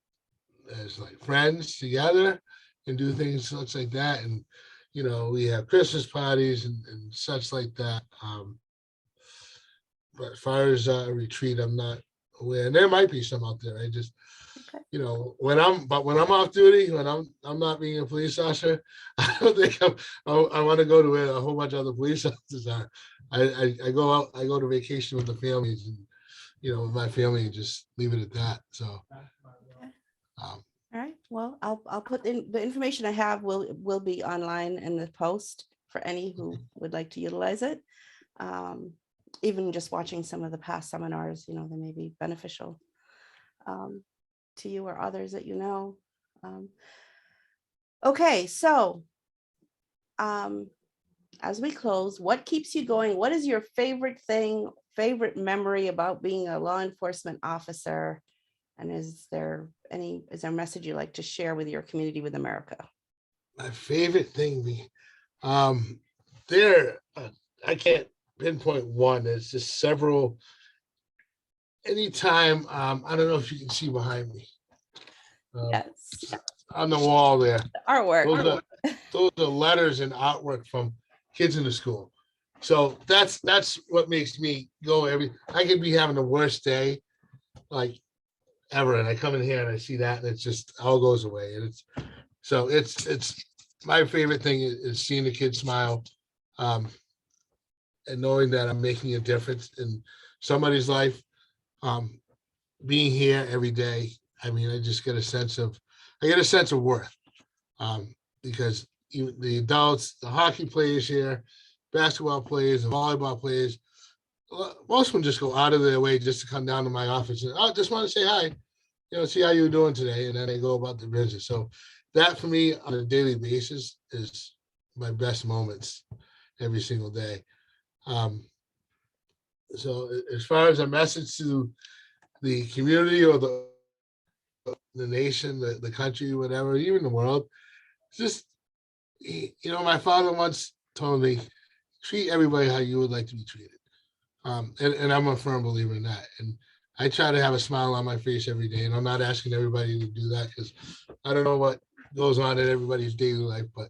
as like friends together and do things such like that. And, we have Christmas parties and such like that. but as far as a retreat, I'm not aware. And there might be some out there. I just, Okay. when I'm off duty, when I'm not being a police officer, I don't think I want to go to where a whole bunch of other police officers are. I go out, I go to vacation with the families, and with my family, and just leave it at that. So, Okay. um, All right. Well, I'll put in the information I have will be online in the post for any who would like to utilize it. Even just watching some of the past seminars, they may be beneficial to you or others that you know. Okay, so as we close, what keeps you going? What is your favorite thing, favorite memory about being a law enforcement officer? And is there a message you'd like to share with your community, with America? my favorite thing, there, I can't pinpoint one. There's just several. Anytime, I don't know if you can see behind me, Yes, on the wall there. the artwork. Those are letters and artwork from kids in the school. So that's what makes me go I could be having the worst day like ever, and I come in here and I see that, and it's just all goes away. And it's my favorite thing is seeing the kids smile, and knowing that I'm making a difference in somebody's life. Being here every day, I mean, I get a sense of worth, because the adults, the hockey players here, basketball players, and volleyball players, most of them just go out of their way just to come down to my office and, I just want to say hi, see how you're doing today, and then they go about their business. So that for me on a daily basis is my best moments every single day. So as far as a message to the community or the nation, the country, whatever, even the world, just, my father once told me, treat everybody how you would like to be treated. And I'm a firm believer in that. And I try to have a smile on my face every day. And I'm not asking everybody to do that, because I don't know what goes on in everybody's daily life. But,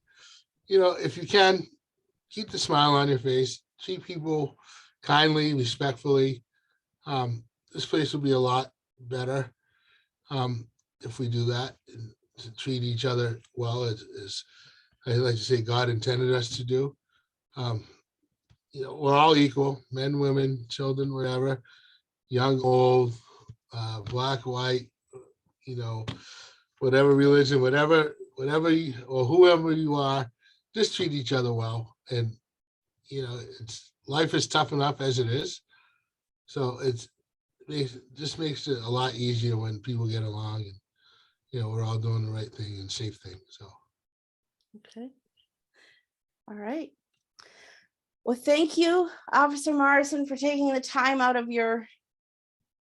if you can, keep the smile on your face, treat people kindly, respectfully. This place will be a lot better if we do that, and to treat each other well, as I like to say God intended us to do. We're all equal, men, women, children, whatever, young, old, black, white, whatever religion, whatever you, or whoever you are, just treat each other well. And, life is tough enough as it is. So it just makes it a lot easier when people get along, and, we're all doing the right thing and safe thing. So. Okay. All right. Well, thank you, Officer Morrison, for taking the time out of your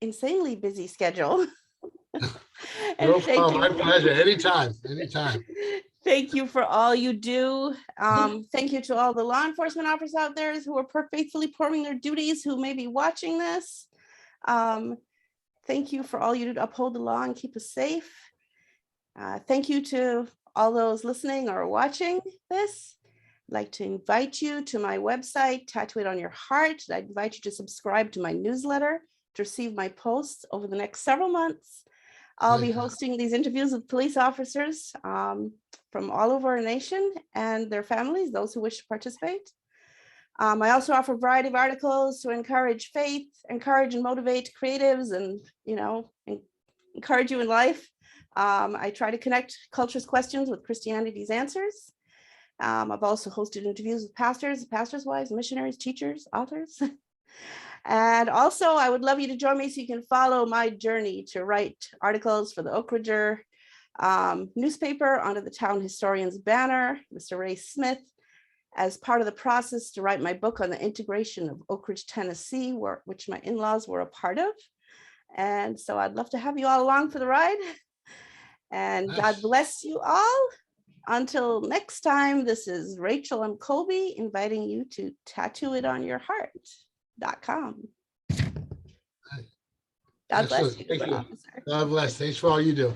insanely busy schedule. And No problem. My pleasure. Anytime. Thank you for all you do. Thank you to all the law enforcement officers out there who are faithfully performing their duties, who may be watching this. Thank you for all you do to uphold the law and keep us safe. Thank you to all those listening or watching this. I'd like to invite you to my website, Tattoo It on Your Heart. I invite you to subscribe to my newsletter to receive my posts over the next several months. I'll be hosting these interviews with police officers from all over our nation and their families, those who wish to participate. I also offer a variety of articles to encourage faith, encourage and motivate creatives, and encourage you in life. I try to connect culture's questions with Christianity's answers. I've also hosted interviews with pastors, pastors' wives, missionaries, teachers, authors. And also, I would love you to join me so you can follow my journey to write articles for the Oak Ridger newspaper under the town historian's banner, Mr. Ray Smith, as part of the process to write my book on the integration of Oak Ridge, Tennessee, which my in-laws were a part of. And so I'd love to have you all along for the ride. And nice. God bless you all. Until next time, this is Rachel M. Colby inviting you to tattooitonyourheart.com. God bless you, officer. God bless. Thanks for all you do.